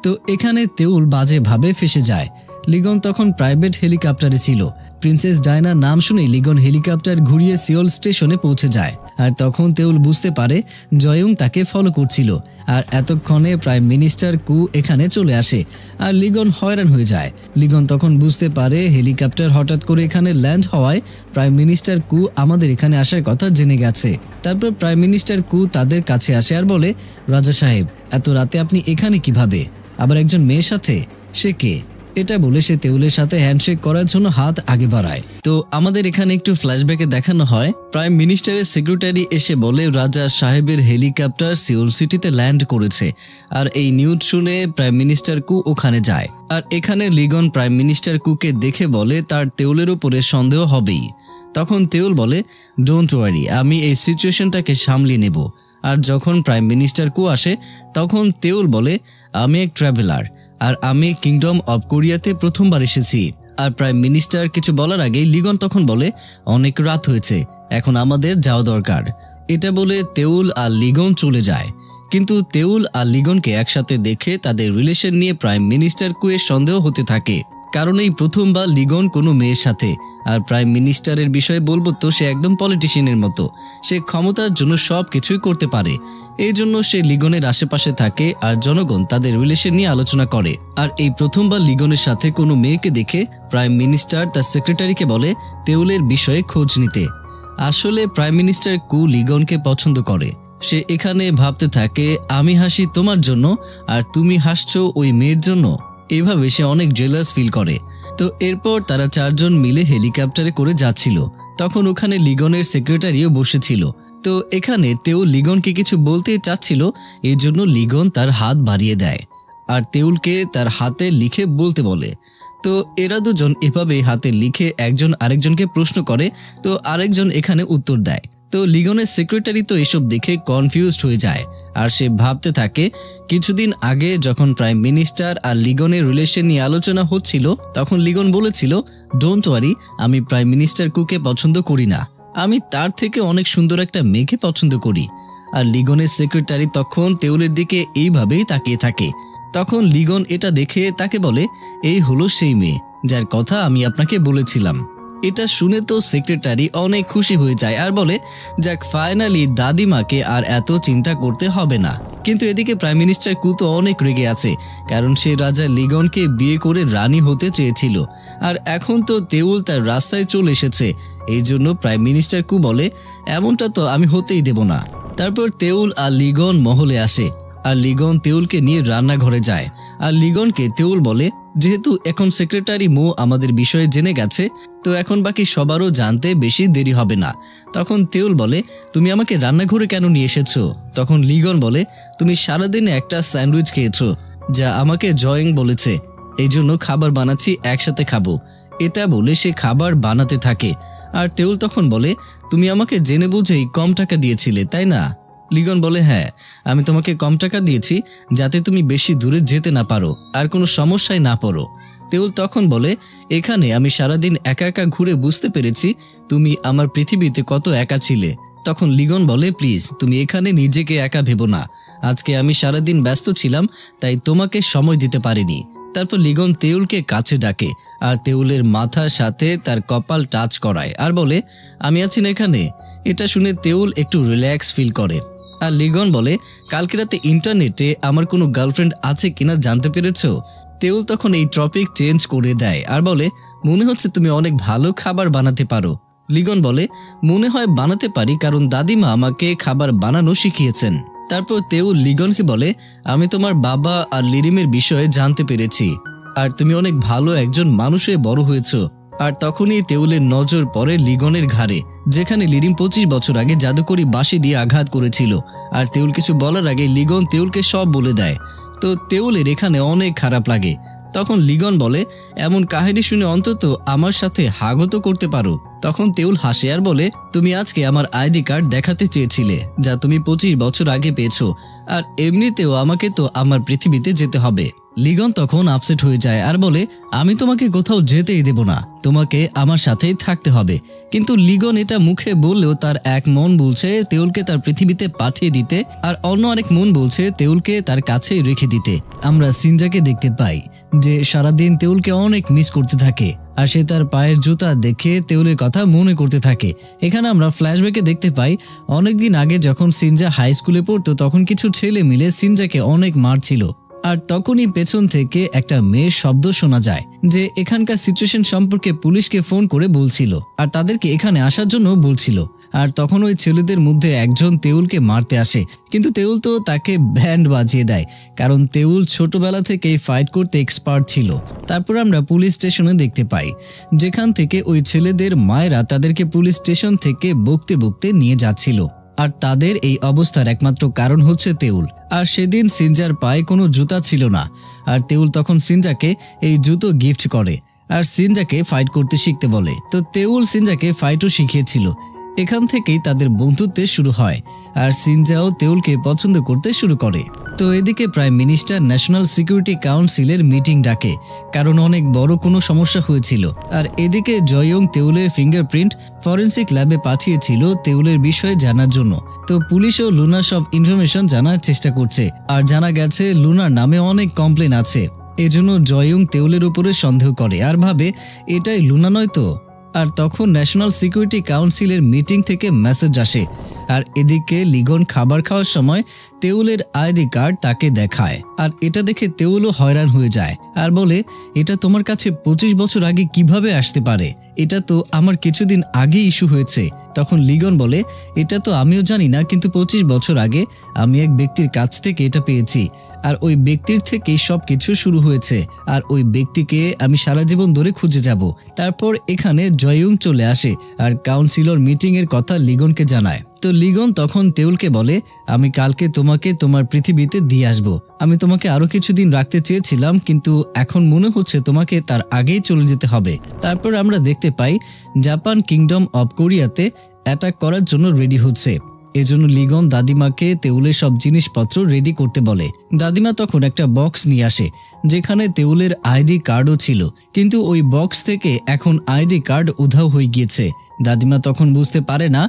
তো এখানে তেউল বাজেভাবে ফেসে যায়। লিগন তখন প্রাইভেট হেলিকপ্টারে ছিল। প্রিন্সেস ডায়নার নাম শুনে লিগন হেলিকপ্টার ঘুরিয়ে সিওল স্টেশনে পৌঁছে যায়। আর তখন তেউল বুঝতে পারে জয়ুং তাকে ফলো করছিল। আর এতক্ষণে প্রাইম মিনিস্টার কু এখানে চলে আসে। আর লিগন হয়রান হয়ে যায়। লিগন তখন বুঝতে পারে হেলিকপ্টার হঠাৎ করে এখানে ল্যান্ড হওয়ায় প্রাইম মিনিস্টার কু আমাদের এখানে আসার কথা জেনে গেছে। তারপর প্রাইম মিনিস্টার কু তাদের কাছে আসে আর বলে, রাজা সাহেব, এত রাতে আপনি এখানে কিভাবে, আবার একজন মেয়ের সাথে? সে কে? এটা বলে সে তেউলের সাথে হ্যান্ডশেক করার জন্য হাত আগে বাড়ায়। তো আমাদের এখানে একটু ফ্ল্যাশব্যাকে দেখানো হয়, প্রাইম মিনিস্টারের সেক্রেটারি এসে বলে রাজা সাহেবের হেলিকপ্টার সিওল সিটিতে ল্যান্ড করেছে। আর এই নিউজ শুনে প্রাইম মিনিস্টার কু ওখানে যায়। আর এখানে লিগন প্রাইম মিনিস্টার কুকে দেখে বলে তার তেউলের উপরে সন্দেহ হবেই। তখন তেউল বলে, ডোন্ট ওয়ারি, আমি এই সিচুয়েশনটাকে সামলিয়ে নেব। আর যখন প্রাইম মিনিস্টার কু আসে তখন তেউল বলে, আমি এক ট্রাভেলার, আর আমি কিংডম অব কোরিয়াতে প্রথমবার এসেছি। আর প্রাইম মিনিস্টার কিছু বলার আগেই লিগন তখন বলে, অনেক রাত হয়েছে, এখন আমাদের যাওয়া দরকার। এটা বলে তেউল আর লিগন চলে যায়। কিন্তু তেউল আর লিগনকে একসাথে দেখে তাদের রিলেশন নিয়ে প্রাইম মিনিস্টার কুয়ের সন্দেহ হতে থাকে, কারণ এই প্রথমবার লিগন কোনো মেয়ের সাথে। আর প্রাইম মিনিস্টারের বিষয়ে বলবো তো সে একদম পলিটিশিয়ানের মতো, সে ক্ষমতার জন্য সব কিছুই করতে পারে। এই জন্য সে লিগনের আশেপাশে থাকে আর জনগণ তাদের রিলেশন নিয়ে আলোচনা করে। আর এই প্রথমবার লিগনের সাথে কোনো মেয়েকে দেখে প্রাইম মিনিস্টার তার সেক্রেটারিকে বলে তেউলের বিষয়ে খোঁজ নিতে। আসলে প্রাইম মিনিস্টার কু লিগনকে পছন্দ করে। সে এখানে ভাবতে থাকে, আমি হাসি তোমার জন্য আর তুমি হাসছো ওই মেয়ের জন্য। এভাবে সে অনেক জেলাস ফিল করে। তো এরপর তারা চারজন মিলে হেলিকপ্টারে করে যাচ্ছিল। তখন ওখানে লিগনের সেক্রেটারিও বসেছিল। তো এখানে তেউল লিগনকে কিছু বলতে চাচ্ছিল, এই জন্য লিগন তার হাত বাড়িয়ে দেয় আর তেউলকে তার হাতে লিখে বলতে বলে। তো এরা দুজন এভাবে হাতে লিখে একজন আরেকজনকে প্রশ্ন করে, তো আরেকজন এখানে উত্তর দেয়। তো লিগনের সেক্রেটারি তো এসব দেখে কনফিউজড হয়ে যায়। আর সে ভাবতে থাকে, কিছুদিন আগে যখন প্রাইম মিনিস্টার আর লিগনের রিলেশন নিয়ে আলোচনা হচ্ছিল তখন লিগন বলেছিল, ডোন্ট ওয়ারি, আমি প্রাইম মিনিস্টার কুকে পছন্দ করি না, আমি তার থেকে অনেক সুন্দর একটা মেয়েকে পছন্দ করি। আর লিগনের সেক্রেটারি তখন তেউলের দিকে এইভাবেই তাকিয়ে থাকে। তখন লিগন এটা দেখে তাকে বলে, এই হলো সেই মেয়ে যার কথা আমি আপনাকে বলেছিলাম। এটা শুনে তো সেক্রেটারি অনেক খুশি হয়ে যায় আর বলে, যাক, ফাইনালি দাদিমাকে আর এত চিন্তা করতে হবে না। কিন্তু এদিকে প্রাইম মিনিস্টার কু তো অনেক রেগে আছে, কারণ সে রাজা লিগনকে বিয়ে করে রানী হতে চেয়েছিল। আর এখন তো তেউল তার রাস্তায় চলে এসেছে। এই জন্য প্রাইম মিনিস্টার কু বলে, এমনটা তো আমি হতেই দেব না। তারপর তেউল আর লিগন মহলে আসে। আর লিগন তেউলকে নিয়ে রান্নাঘরে যায়। আর লিগনকে তেউল বলে, যেহেতু এখন সেক্রেটারি মো আমাদের বিষয়ে জেনে গেছে, তো এখন বাকি সবারও জানতে বেশি দেরি হবে না। তখন তেউল বলে, তুমি আমাকে রান্নাঘরে কেন নিয়ে এসেছো? তখন লিগন বলে, তুমি সারাদিনে একটা স্যান্ডউইচ খেয়েছো, যা আমাকে জয়ং বলেছে, এই জন্য খাবার বানাচ্ছি, একসাথে খাবো। এটা বলে সে খাবার বানাতে থাকে। আর তেউল তখন বলে, তুমি আমাকে জেনে বুঝেই কম টাকা দিয়েছিলে, তাই না? লিগন বলে, হ্যাঁ, আমি তোমাকে কম টাকা দিয়েছি যাতে তুমি বেশি দূরে যেতে না পারো আর কোনো সমস্যায় না পড়ো। তেউল তখন বলে, এখানে আমি সারাদিন একা একা ঘুরে বুঝতে পেরেছি তুমি আমার পৃথিবীতে কত একা ছিলে। তখন লিগন বলে, প্লিজ তুমি এখানে নিজেকে একা ভেবো না, আজকে আমি সারাদিন ব্যস্ত ছিলাম তাই তোমাকে সময় দিতে পারিনি। তারপর লিগন তেউলকে কাছে ডাকে আর তেউলের মাথার সাথে তার কপাল টাচ করায় আর বলে, আমি আছি না এখানে। এটা শুনে তেউল একটু রিল্যাক্স ফিল করে। আর লিগন বলে, কালকে রাতে ইন্টারনেটে আমার কোনো গার্লফ্রেন্ড আছে কিনা জানতে পেরেছো? তেউল তখন এই টপিক চেঞ্জ করে দেয় আর বলে, মনে হচ্ছে তুমি অনেক ভালো খাবার বানাতে পারো। লিগন বলে, মনে হয় বানাতে পারি, কারণ দাদিমা আমাকে খাবার বানানো শিখিয়েছেন। তারপর তেউল লিগনকে বলে, আমি তোমার বাবা আর লিরিমের বিষয়ে জানতে পেরেছি আর তুমি অনেক ভালো একজন মানুষ হয়ে বড় হয়েছো। আর তখনই তেউলের নজর পড়ে লিগনের ঘাড়ে, যেখানে লিরিম 25 বছর আগে জাদুকরি বাঁশি দিয়ে আঘাত করেছিল। আর তেউল কিছু বলার আগে লিগন তেউলকে সব বলে দেয়। তো তেউলের এখানে অনেক খারাপ লাগে। তখন লিগন বলে, এমন কাহিনী শুনে অন্তত আমার সাথে হাগত করতে পারো। তখন তেউল হাসে আর বলে, তুমি আজকে আমার আইডি কার্ড দেখাতে চেয়েছিলে যা তুমি 25 বছর আগে পেয়েছো, আর এমনিতেও আমাকে তো আমার পৃথিবীতে যেতে হবে। লিগন তখন আপসেট হয়ে যায় আর বলে, আমি তোমাকে কোথাও যেতেই দেব না, তোমাকে আমার সাথেই থাকতে হবে। কিন্তু লিগন এটা মুখে বললেও তার এক মন বলছে তেওলকে তার পৃথিবীতে পাঠিয়ে দিতে, আর অন্য আরেক মন বলছে তেওলকে তার কাছেই রেখে দিতে। আমরা সিনজাকে দেখতে পাই যে সারাদিন তেওলকে অনেক মিস করতে থাকে, আর সে তার পায়ের জুতা দেখে তেওলের কথা মনে করতে থাকে। এখানে আমরা ফ্ল্যাশব্যাকে দেখতে পাই অনেকদিন আগে যখন সিনজা হাই স্কুলে পড়তো তখন কিছু ছেলে মিলে সিনজাকে অনেক মারছিল, আর তখনই পেছন থেকে একটা মেয়ের শব্দ শোনা যায় যে এখানকার সিচুয়েশন সম্পর্কে পুলিশকে ফোন করে বলছিল আর তাদেরকে এখানে আসার জন্য বলছিল। আর তখন ওই ছেলেদের মধ্যে একজন তেওলকে মারতে আসে, কিন্তু তেওল তো তাকে ব্যান্ড বাজিয়ে দেয়, কারণ তেওল ছোটবেলা থেকেই ফাইট করতে এক্সপার্ট ছিল। তারপর আমরা পুলিশ স্টেশনে দেখতে পাই যেখান থেকে ওই ছেলেদের মায়েরা তাদেরকে পুলিশ স্টেশন থেকে বকতে বকতে নিয়ে যাচ্ছিল, আর তাদের এই অবস্থার একমাত্র কারণ হচ্ছে তেওল। আর সেদিন সিনজার পায়ে কোনো জুতা ছিল না, আর তেওল তখন সিনজাকে এই জুতো গিফট করে আর সিনজাকে ফাইট করতে শিখতে বলে। তো তেওল সিনজাকে ফাইটও শিখিয়েছিল। এখান থেকেই তাদের বন্ধুত্বের শুরু হয়, আর সিনজাও তেওলকে পছন্দ করতে শুরু করে। তো এদিকে প্রাইম মিনিস্টার ন্যাশনাল সিকিউরিটি কাউন্সিলের মিটিং ডাকে, কারণ অনেক বড় কোনো সমস্যা হয়েছিল। আর এদিকে জয়ং তেওলের ফিঙ্গারপ্রিন্ট ফরেন্সিক ল্যাবে পাঠিয়েছিল তেওলের বিষয়ে জানার জন্য। তো পুলিশও লুনার সব ইনফরমেশন জানার চেষ্টা করছে, আর জানা গেছে লুনার নামে অনেক কমপ্লেন আছে। এজন্য জয়ং তেওলের উপরে সন্দেহ করে আর ভাবে এটাই লুনা নয় তো। আর তখন ন্যাশনাল সিকিউরিটি কাউন্সিলের মিটিং থেকে মেসেজ আসে, আর এদিকে লিগন খাবার খাওয়ার সময় তেওলের আইডি কার্ড তাকে দেখায়, আর এটা দেখে তেওলও হয়রান হয়ে যায় আর বলে, এটা তোমার কাছে 25 বছর আগে কিভাবে আসতে পারে? এটা তো আমার কিছুদিন আগে ইস্যু হয়েছে। তখন লিগন বলে, এটা তো আমিও জানি না, কিন্তু 25 বছর আগে আমি এক ব্যক্তির কাছ থেকে এটা পেয়েছি, আর ওই ব্যক্তির থেকেই সবকিছু শুরু হয়েছে, আর ওই ব্যক্তিকে আমি সারা জীবন ধরে খুঁজে যাব। তারপর এখানে জয়ং চলে আসে আর কাউন্সিলর মিটিং এর কথা লিগনকে জানায়। তো লিগন তখন তেওলকে বলে, আমি কালকে তোমাকে তোমার পৃথিবীতে দিয়ে আসবো। আমি তোমাকে আরো কিছুদিন রাখতে চেয়েছিলাম, কিন্তু এখন মনে হচ্ছে তোমাকে তার আগেই চলে যেতে হবে। তারপর আমরা দেখতে পাই জাপান কিংডম অব কোরিয়াতে অ্যাটাক করার জন্য রেডি হচ্ছে। এজন্য লিগন দাদিমাকে তেওলের সব জিনিসপত্র রেডি করতে বলে। দাদিমা তখন একটা বক্স নিয়ে আসে যেখানে তেওলের আইডি কার্ডও ছিল, কিন্তু ওই বক্স থেকে এখন আইডি কার্ড উধাও হয়ে গিয়েছে। দাদিমা তখন বুঝতে পারে না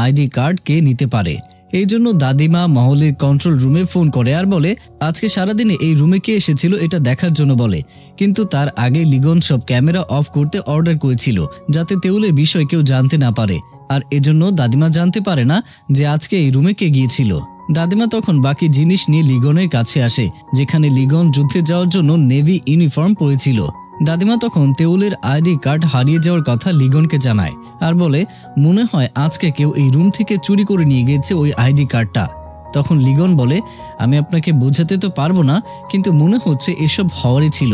আইডি কার্ড কে নিতে পারে। এই জন্য দাদিমা মহলের কন্ট্রোল রুমে ফোন করে আর বলে আজকে সারাদিনে এই রুমে কে এসেছিল এটা দেখার জন্য বলে। কিন্তু তার আগে লিগন সব ক্যামেরা অফ করতে অর্ডার করেছিল যাতে তেওলের বিষয় কেউ জানতে না পারে, আর এজন্য দাদিমা জানতে পারে না যে আজকে এই রুমে কে গিয়েছিল। দাদিমা তখন বাকি জিনিস নিয়ে লিগনের কাছে আসে যেখানে লিগন যুদ্ধে যাওয়ার জন্য নেভি ইউনিফর্ম পরেছিল। দাদিমা তখন তেওলের আইডি কার্ড হারিয়ে যাওয়ার কথা লিগনকে জানায় আর বলে মনে হয় আজকে কেউ এই রুম থেকে চুরি করে নিয়ে গেছে ওই আইডি কার্ডটা। তখন লিগন বলে আমি আপনাকে বোঝাতে তো পারবো না, কিন্তু মনে হচ্ছে এসব হওয়ারই ছিল।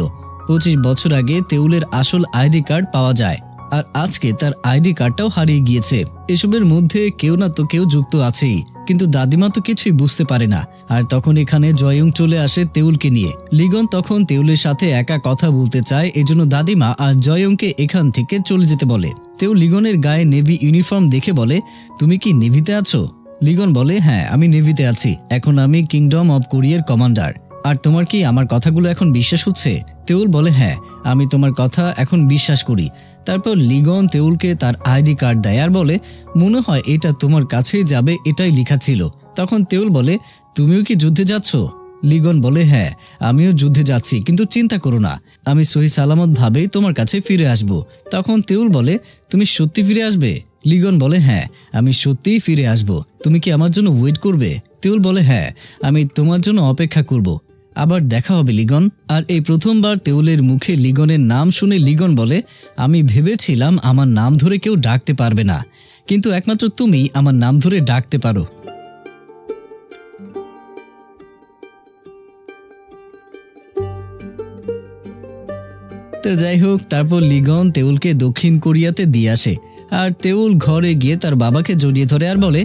25 বছর আগে তেওলের আসল আইডি কার্ড পাওয়া যায়, আর আজকে তার আইডি কার্ডটাও হারিয়ে গিয়েছে। এসবের মধ্যে কেউ না তো কেউ যুক্ত আছেই, কিন্তু দাদিমা তো কিছুই বুঝতে পারে না। আর তখন এখানে জয়ং চলে আসে তেওলকে নিয়ে। লিগন তখন তেওলের সাথে একা কথা বলতে চায়, এজন্য দাদিমা আর জয়ংকে এখান থেকে চলে যেতে বলে। তেও লিগনের গায়ে নেভি ইউনিফর্ম দেখে বলে তুমি কি নেভিতে আছো? লিগন বলে হ্যাঁ আমি নেভিতে আছি, এখন আমি কিংডম অব কোরিয়ার কমান্ডার। আর তোমার কি আমার কথাগুলো এখন বিশ্বাস হচ্ছে? তেওল বলে হ্যাঁ আমি তোমার কথা এখন বিশ্বাস করি। তারপর লিগন তেওলকে তার আইডি কার্ড দেয় আর বলে মনে হয় এটা তোমার কাছেই যাবে, এটাই লেখা ছিল। তখন তেওল বলে তুমিও কি যুদ্ধে যাচ্ছ? লিগন বলে হ্যাঁ আমিও যুদ্ধে যাচ্ছি, কিন্তু চিন্তা করো না আমি সহি সালামত ভাবেই তোমার কাছে ফিরে আসব। তখন তেওল বলে তুমি সত্যি ফিরে আসবে? লিগন বলে হ্যাঁ আমি সত্যিই ফিরে আসব, তুমি কি আমার জন্য ওয়েট করবে? তেওল বলে হ্যাঁ আমি তোমার জন্য অপেক্ষা করব, আবার দেখা হবে লিগন। আর এই প্রথমবার তেওলের মুখে লিগনের নাম শুনে লিগন বলে আমি ভেবেছিলাম আমার নাম ধরে কেউ ডাকতে পারবে না, কিন্তু একমাত্র তুমি আমার নাম ধরে ডাকতে পারো। তো যাই হোক, তারপর লিগন তেওলকে দক্ষিণ কোরিয়াতে দিয়ে আসে। আর তেওল ঘরে গিয়ে তার বাবাকে জড়িয়ে ধরে আর বলে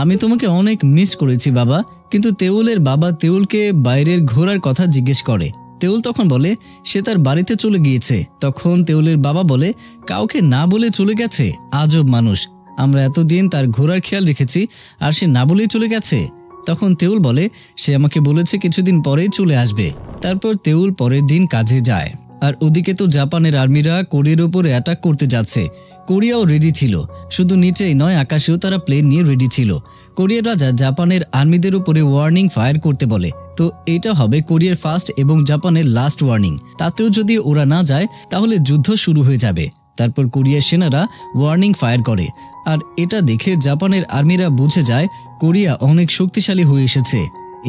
আমি তোমাকে অনেক মিস করেছি বাবা। কিন্তু তেওলের বাবা তেওলকে বাইরের ঘোরার কথা জিজ্ঞেস করে। তেওল তখন বলে সে তার বাড়িতে চলে গিয়েছে। তখন তেওলের বাবা বলে কাউকে না বলে চলে গেছে, আজব মানুষ, আমরা এতদিন তার ঘোরার খেয়াল রেখেছি আর সে না বলেই চলে গেছে। তখন তেউল বলে সে আমাকে বলেছে কিছুদিন পরেই চলে আসবে। তারপর তেউল পরের দিন কাজে যায়। আর ওদিকে তো জাপানের আর্মিরা কোরিয়ার উপরে অ্যাটাক করতে যাচ্ছে। কোরিয়াও রেডি ছিল, শুধু নিচেই নয় আকাশেও তারা প্লেন নিয়ে রেডি ছিল। কোরিয়ার রাজা জাপানের আর্মিদের উপরে ওয়ার্নিং ফায়ার করতে বলে। তো এটা হবে কোরিয়ার ফার্স্ট এবং জাপানের লাস্ট ওয়ার্নিং। তাতেও যদি ওরা না যায় তাহলে যুদ্ধ শুরু হয়ে যাবে। তারপর কোরিয়ার সেনারা ওয়ার্নিং ফায়ার করে। আর এটা দেখে জাপানের আর্মিরা বুঝে যায় কোরিয়া অনেক শক্তিশালী হয়ে এসেছে।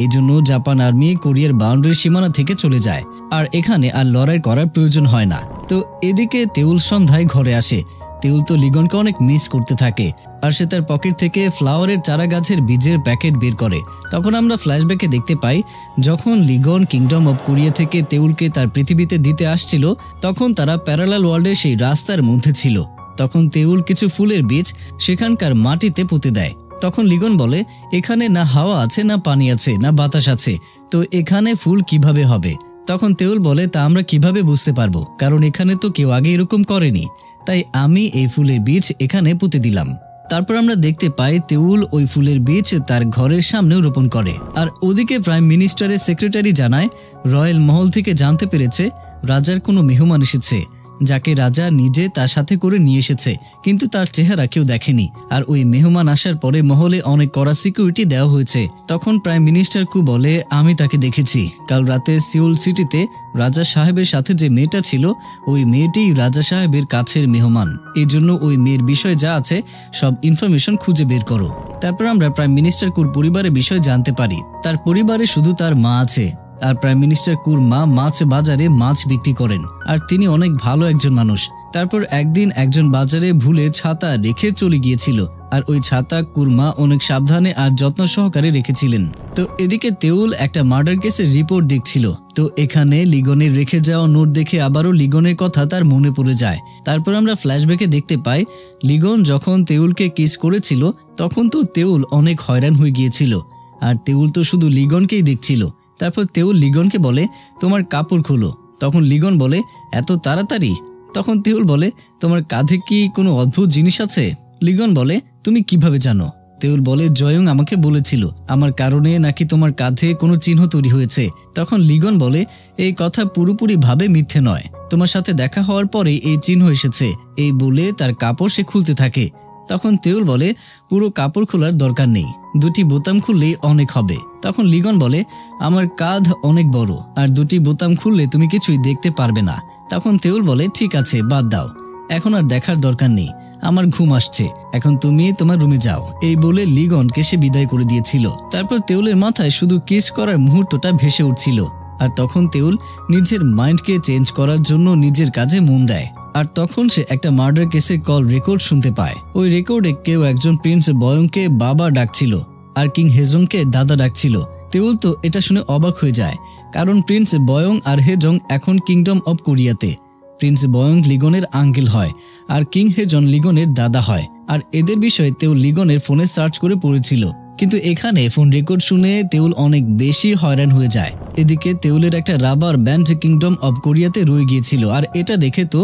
এই জন্য জাপান আর্মি কোরিয়ার বাউন্ডারি সীমানা থেকে চলে যায়। আর এখানে আর লড়াই করার প্রয়োজন হয় না। তো এদিকে তেউল সন্ধ্যায় ঘরে আসে। তেউল তো লিগনকে অনেক মিস করতে থাকে। আর সে তার পকেট থেকে ফ্লাওয়ারের চারা গাছের বীজের প্যাকেট বের করে। তখন আমরা ফ্ল্যাশব্যাকে দেখতে পাই যখন লিগন কিংডম অব কোরিয়া থেকে তেউলকে তার পৃথিবীতে দিতে আসছিল, তখন তারা প্যারালাল ওয়ার্ল্ডের সেই রাস্তার মধ্যে ছিল। তখন তেউল কিছু ফুলের বীজ সেখানকার মাটিতে পুঁতে দেয়। তখন লিগন বলে এখানে না হাওয়া আছে, না পানি আছে, না বাতাস আছে, তো এখানে ফুল কিভাবে হবে? তখন তেউল বলে তা আমরা কিভাবে বুঝতে পারবো, কারণ এখানে তো কেউ আগে এরকম করেনি, তাই আমি এই ফুলের বীজ এখানে পুঁতে দিলাম। তারপর আমরা দেখতে পাই তেউল ওই ফুলের বীজ তার ঘরের সামনেও রোপণ করে। আর ওদিকে প্রাইম মিনিস্টারের সেক্রেটারি জানায় রয়্যাল মহল থেকে জানতে পেরেছে রাজার কোনো মেহমান এসেছে, যাকে রাজা নিজে তার সাথে করে নিয়ে এসেছে, কিন্তু তার চেহারা কেউ দেখেনি। আর ওই মেহমান আসার পরে মহলে অনেক কড়া সিকিউরিটি দেওয়া হয়েছে। তখন প্রাইম মিনিস্টার কু বলে আমি তাকে দেখেছি, কাল রাতে সিউল সিটিতে রাজা সাহেবের সাথে যে মেয়েটা ছিল ওই মেয়েটিই রাজা সাহেবের কাছের মেহমান। এই জন্য ওই মেয়ের বিষয়ে যা আছে সব ইনফরমেশন খুঁজে বের করো। তারপর আমরা প্রাইম মিনিস্টার কুর পরিবারের বিষয় জানতে পারি। তার পরিবারে শুধু তার মা আছে। আর প্রাইম মিনিস্টার কুর মা মাছ বাজারে মাছ বিক্রি করেন। আর তিনি অনেক ভালো একজন মানুষ। তারপর একদিন একজন বাজারে ভুলে ছাতা রেখে চলে গিয়েছিল। আর ওই ছাতা কুরমা অনেক সাবধানে আর যত্ন সহকারে রেখেছিলেন। তো এদিকে তেউল একটা মার্ডার কেসের রিপোর্ট দেখছিল। তো এখানে লিগনের রেখে যাওয়া নোট দেখে আবারও লিগনের কথা তার মনে পড়ে যায়। তারপর আমরা ফ্ল্যাশব্যাকে দেখতে পাই লিগন যখন তেউলকে কিস করেছিল তখন তো তেউল অনেক হয়রান হয়ে গিয়েছিল। আর তেউল তো শুধু লিগনকেই দেখছিল। তারপর তেউল লিগনকে বলে তোমার কাপড় খুলো। তখন লিগন বলে এত তাড়াতাড়ি? তখন তেউল বলে তোমার কাঁধে কি কোনো অদ্ভুত জিনিস আছে? লিগন বলে তুমি কিভাবে জানো? তেউল বলে জয়ং আমাকে বলেছিল আমার কারণে নাকি তোমার কাঁধে কোনো চিহ্ন তৈরি হয়েছে। তখন লিগন বলে এই কথা পুরোপুরি ভাবে মিথ্যে নয়, তোমার সাথে দেখা হওয়ার পরে এই চিহ্ন এসেছে। এই বলে তার কাপড় সে খুলতে থাকে। তখন তেউল বলে পুরো কাপড় খোলার দরকার নেই, দুটি বোতাম খুললেই অনেক হবে। তখন লিগন বলে আমার কাঁধ অনেক বড়, আর দুটি বোতাম খুললে তুমি কিছুই দেখতে পারবে না। তখন তেউল বলে ঠিক আছে বাদ দাও, এখন আর দেখার দরকার নেই, আমার ঘুম আসছে, এখন তুমি তোমার রুমে যাও। এই বলে লিগনকে সে বিদায় করে দিয়েছিল। তারপর তেউলের মাথায় শুধু কিস করার মুহূর্তটা ভেসে উঠছিল। আর তখন তেউল নিজের মাইন্ডকে চেঞ্জ করার জন্য নিজের কাজে মন দেয়। আর তখন সে একটা মার্ডার কেসের কল রেকর্ড শুনতে পায়। ওই রেকর্ডে কেউ একজন প্রিন্স বয়ংকে বাবা ডাকছিল আর কিং হেজংকে দাদা ডাকছিল। তেউল তো এটা শুনে অবাক হয়ে যায়, কারণ প্রিন্স বয়ং আর হেজং এখন কিংডম অব কোরিয়াতে। প্রিন্স বয়ং লিগনের আঙ্কেল হয় আর কিং হেজন লিগনের দাদা হয়। আর এদের বিষয়ে তেউল লিগনের ফোনে সার্চ করে পড়েছিল, কিন্তু এখানে ফোন রেকর্ড শুনে তেউল অনেক বেশি হয়রান হয়ে যায়। এদিকে তেউলের একটা রাবার ব্যান্ড কিংডম অব কোরিয়াতে রয়ে গিয়েছিল। আর এটা দেখে তো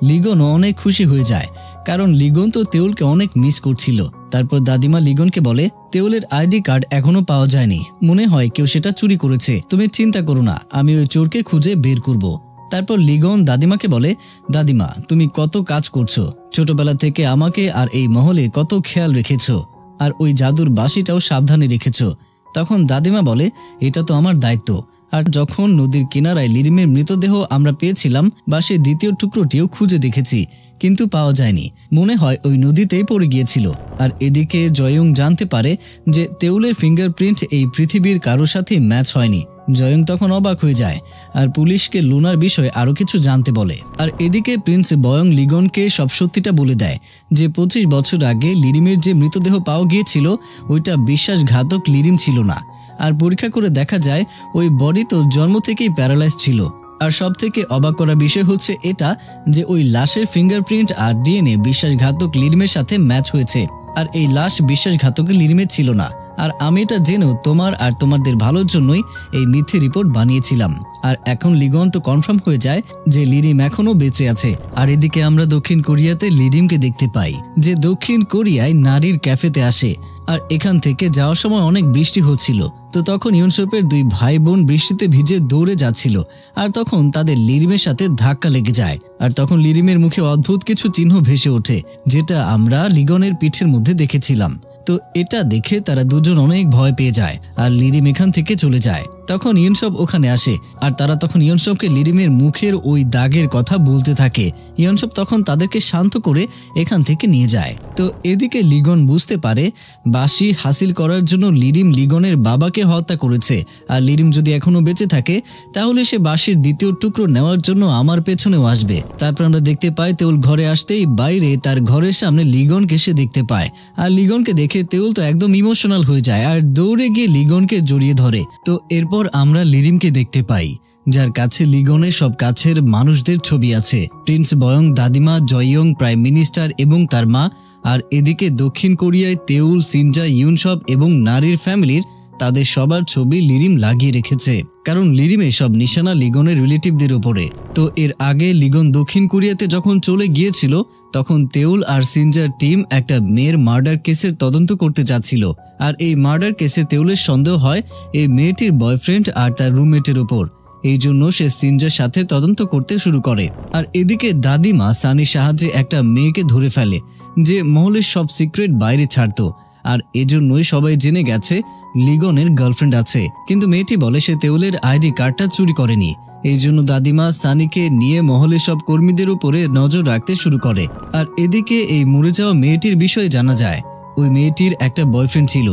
লিগনও অনেক খুশি হয়ে যায়, কারণ লিগন তো তেউলকে অনেক মিস করছিল। তারপর দাদিমা লিগনকে বলে তেউলের আইডি কার্ড এখনো পাওয়া যায়নি, মনে হয় কেউ সেটা চুরি করেছে, তুমি চিন্তা করো না, আমি ওই চোরকে খুঁজে বের করব। তারপর লিগন দাদিমাকে বলে দাদিমা তুমি কত কাজ করছো, ছোটবেলা থেকে আমাকে আর এই মহলে কত খেয়াল রেখেছো, আর ওই জাদুর বাঁশিটাও সাবধানে রেখেছো। তখন দাদিমা বলে এটা তো আমার দায়িত্ব। আর যখন নদীর কিনারায় লিরিমের মৃতদেহ আমরা পেয়েছিলাম, বাঁশির দ্বিতীয় টুকরোটিও খুঁজে দেখেছি, কিন্তু পাওয়া যায়নি, মনে হয় ওই নদীতেই পড়ে গিয়েছিল। আর এদিকে জয়ং জানতে পারে যে তেউলের ফিঙ্গারপ্রিন্ট এই পৃথিবীর কারোর সাথে ম্যাচ হয়নি। জয়ং তখন অবাক হয়ে যায় আর পুলিশকে লুনার বিষয়ে আরো কিছু জানতে বলে। আর এদিকে প্রিন্স বয়ং লিগনকে সব সত্যিটা বলে দেয় যে 25 বছর আগে লিরিমের যে মৃতদেহ পাওয়া গিয়েছিল ওইটা বিশ্বাসঘাতক লিরিম ছিল না। আর পরীক্ষা করে দেখা যায় ওই বডি তো জন্ম থেকেই প্যারালাইজ ছিল। আর সব থেকে অবাক করা বিষয় হচ্ছে এটা যে ওই লাশের ফিঙ্গারপ্রিন্ট আর ডিএনএ বিশ্বাসঘাতক লিরিমের সাথে ম্যাচ হয়েছে। আর এই লাশ বিশ্বাসঘাতক লিরিমের ছিল না। আর আমি এটা জেনেও তোমার আর তোমাদের ভালোর জন্যই এই মিথ্যে রিপোর্ট বানিয়েছিলাম। আর এখন লিগন তো কনফার্ম হয়ে যায় যে লিরিম এখনো বেঁচে আছে। আর এদিকে আমরা দক্ষিণ কোরিয়াতে লিরিমকে দেখতে পাই যে দক্ষিণ কোরিয়ায় নারীর ক্যাফেতে আসে। আর এখান থেকে যাওয়ার সময় অনেক বৃষ্টি হচ্ছিল, তো তখন ইউনসোপের 2 ভাই বোন বৃষ্টিতে ভিজে দৌড়ে যাচ্ছিল। আর তখন তাদের লিরিমের সাথে ধাক্কা লেগে যায়। আর তখন লিরিমের মুখে অদ্ভুত কিছু চিহ্ন ভেসে ওঠে, যেটা আমরা লিগনের পিঠের মধ্যে দেখেছিলাম। তো এটা দেখে তারা দুজন অনেক ভয় পেয়ে যায় আর লিরিম এখান থেকে চলে যায়। তখন ইয়নসব ওখানে আসে আর তারা তখন ইয়নসবকে লিরিমের মুখের ওই দাগের কথা বলতে থাকে। ইয়নসব তখন তাদেরকে শান্ত করে এখান থেকে নিয়ে যায়। তো এদিকে লিগন বুঝতে পারে বাঁশি হাসিল করার জন্য লিরিম লিগনের বাবাকে হত্যা করেছে। আর লিরিম যদি এখনো বেঁচে থাকে তাহলে সে বাঁশির দ্বিতীয় টুকরো নেওয়ার জন্য আমার পেছনেও আসবে। তারপর আমরা দেখতে পাই তেউল ঘরে আসতেই বাইরে তার ঘরের সামনে লিগনকে সে দেখতে পায়। আর লিগনকে দেখে তেউল তো একদম ইমোশনাল হয়ে যায় আর দৌড়ে গিয়ে লিগনকে জড়িয়ে ধরে। তো এরপর আমরা লিরিমকে দেখতে পাই যার কাছে লিগনের সব কাছের মানুষদের ছবি আছে, প্রিন্স বয়ং, দাদিমা, জয়ং, প্রাইম মিনিস্টার এবং তার মা। আর এদিকে দক্ষিণ কোরিয়ায় তেউল, সিনজা, ইউনসব এবং নারীর ফ্যামিলির তাদের সবার ছবি লিরিম লাগিয়ে রেখেছে, কারণ লিরিমে সব নিশানা লিগনের রিলেটিভদের উপরে। তো এর আগে লিগন দক্ষিণ কোরিয়াতে যখন চলে গিয়েছিল তখন তেউল আর সিনজার টিম একটা মেয়ের মার্ডার কেসের তদন্ত করতে যাচ্ছিল। আর এই মার্ডার কেসে তেউলের সন্দেহ হয় এই মেয়েটির বয়ফ্রেন্ড আর তার রুমমেটের উপর। এই জন্য সে সিনজার সাথে তদন্ত করতে শুরু করে। আর এদিকে দাদিমা সানির সাহায্যে একটা মেয়েকে ধরে ফেলে যে মহলের সব সিক্রেট বাইরে ছাড়তো। আর এজন্যই সবাই জেনে গেছে লিগনের গার্লফ্রেন্ড আছে, কিন্তু মেয়েটি বলে সে তেউলের আইডি কার্ডটা চুরি করেনি। এই জন্য দাদিমা সানিকে নিয়ে মহলের সব কর্মীদের উপরে নজর রাখতে শুরু করে। আর এদিকে এই মরে যাওয়া মেয়েটির বিষয়ে জানা যায় ওই মেয়েটির একটা বয়ফ্রেন্ড ছিল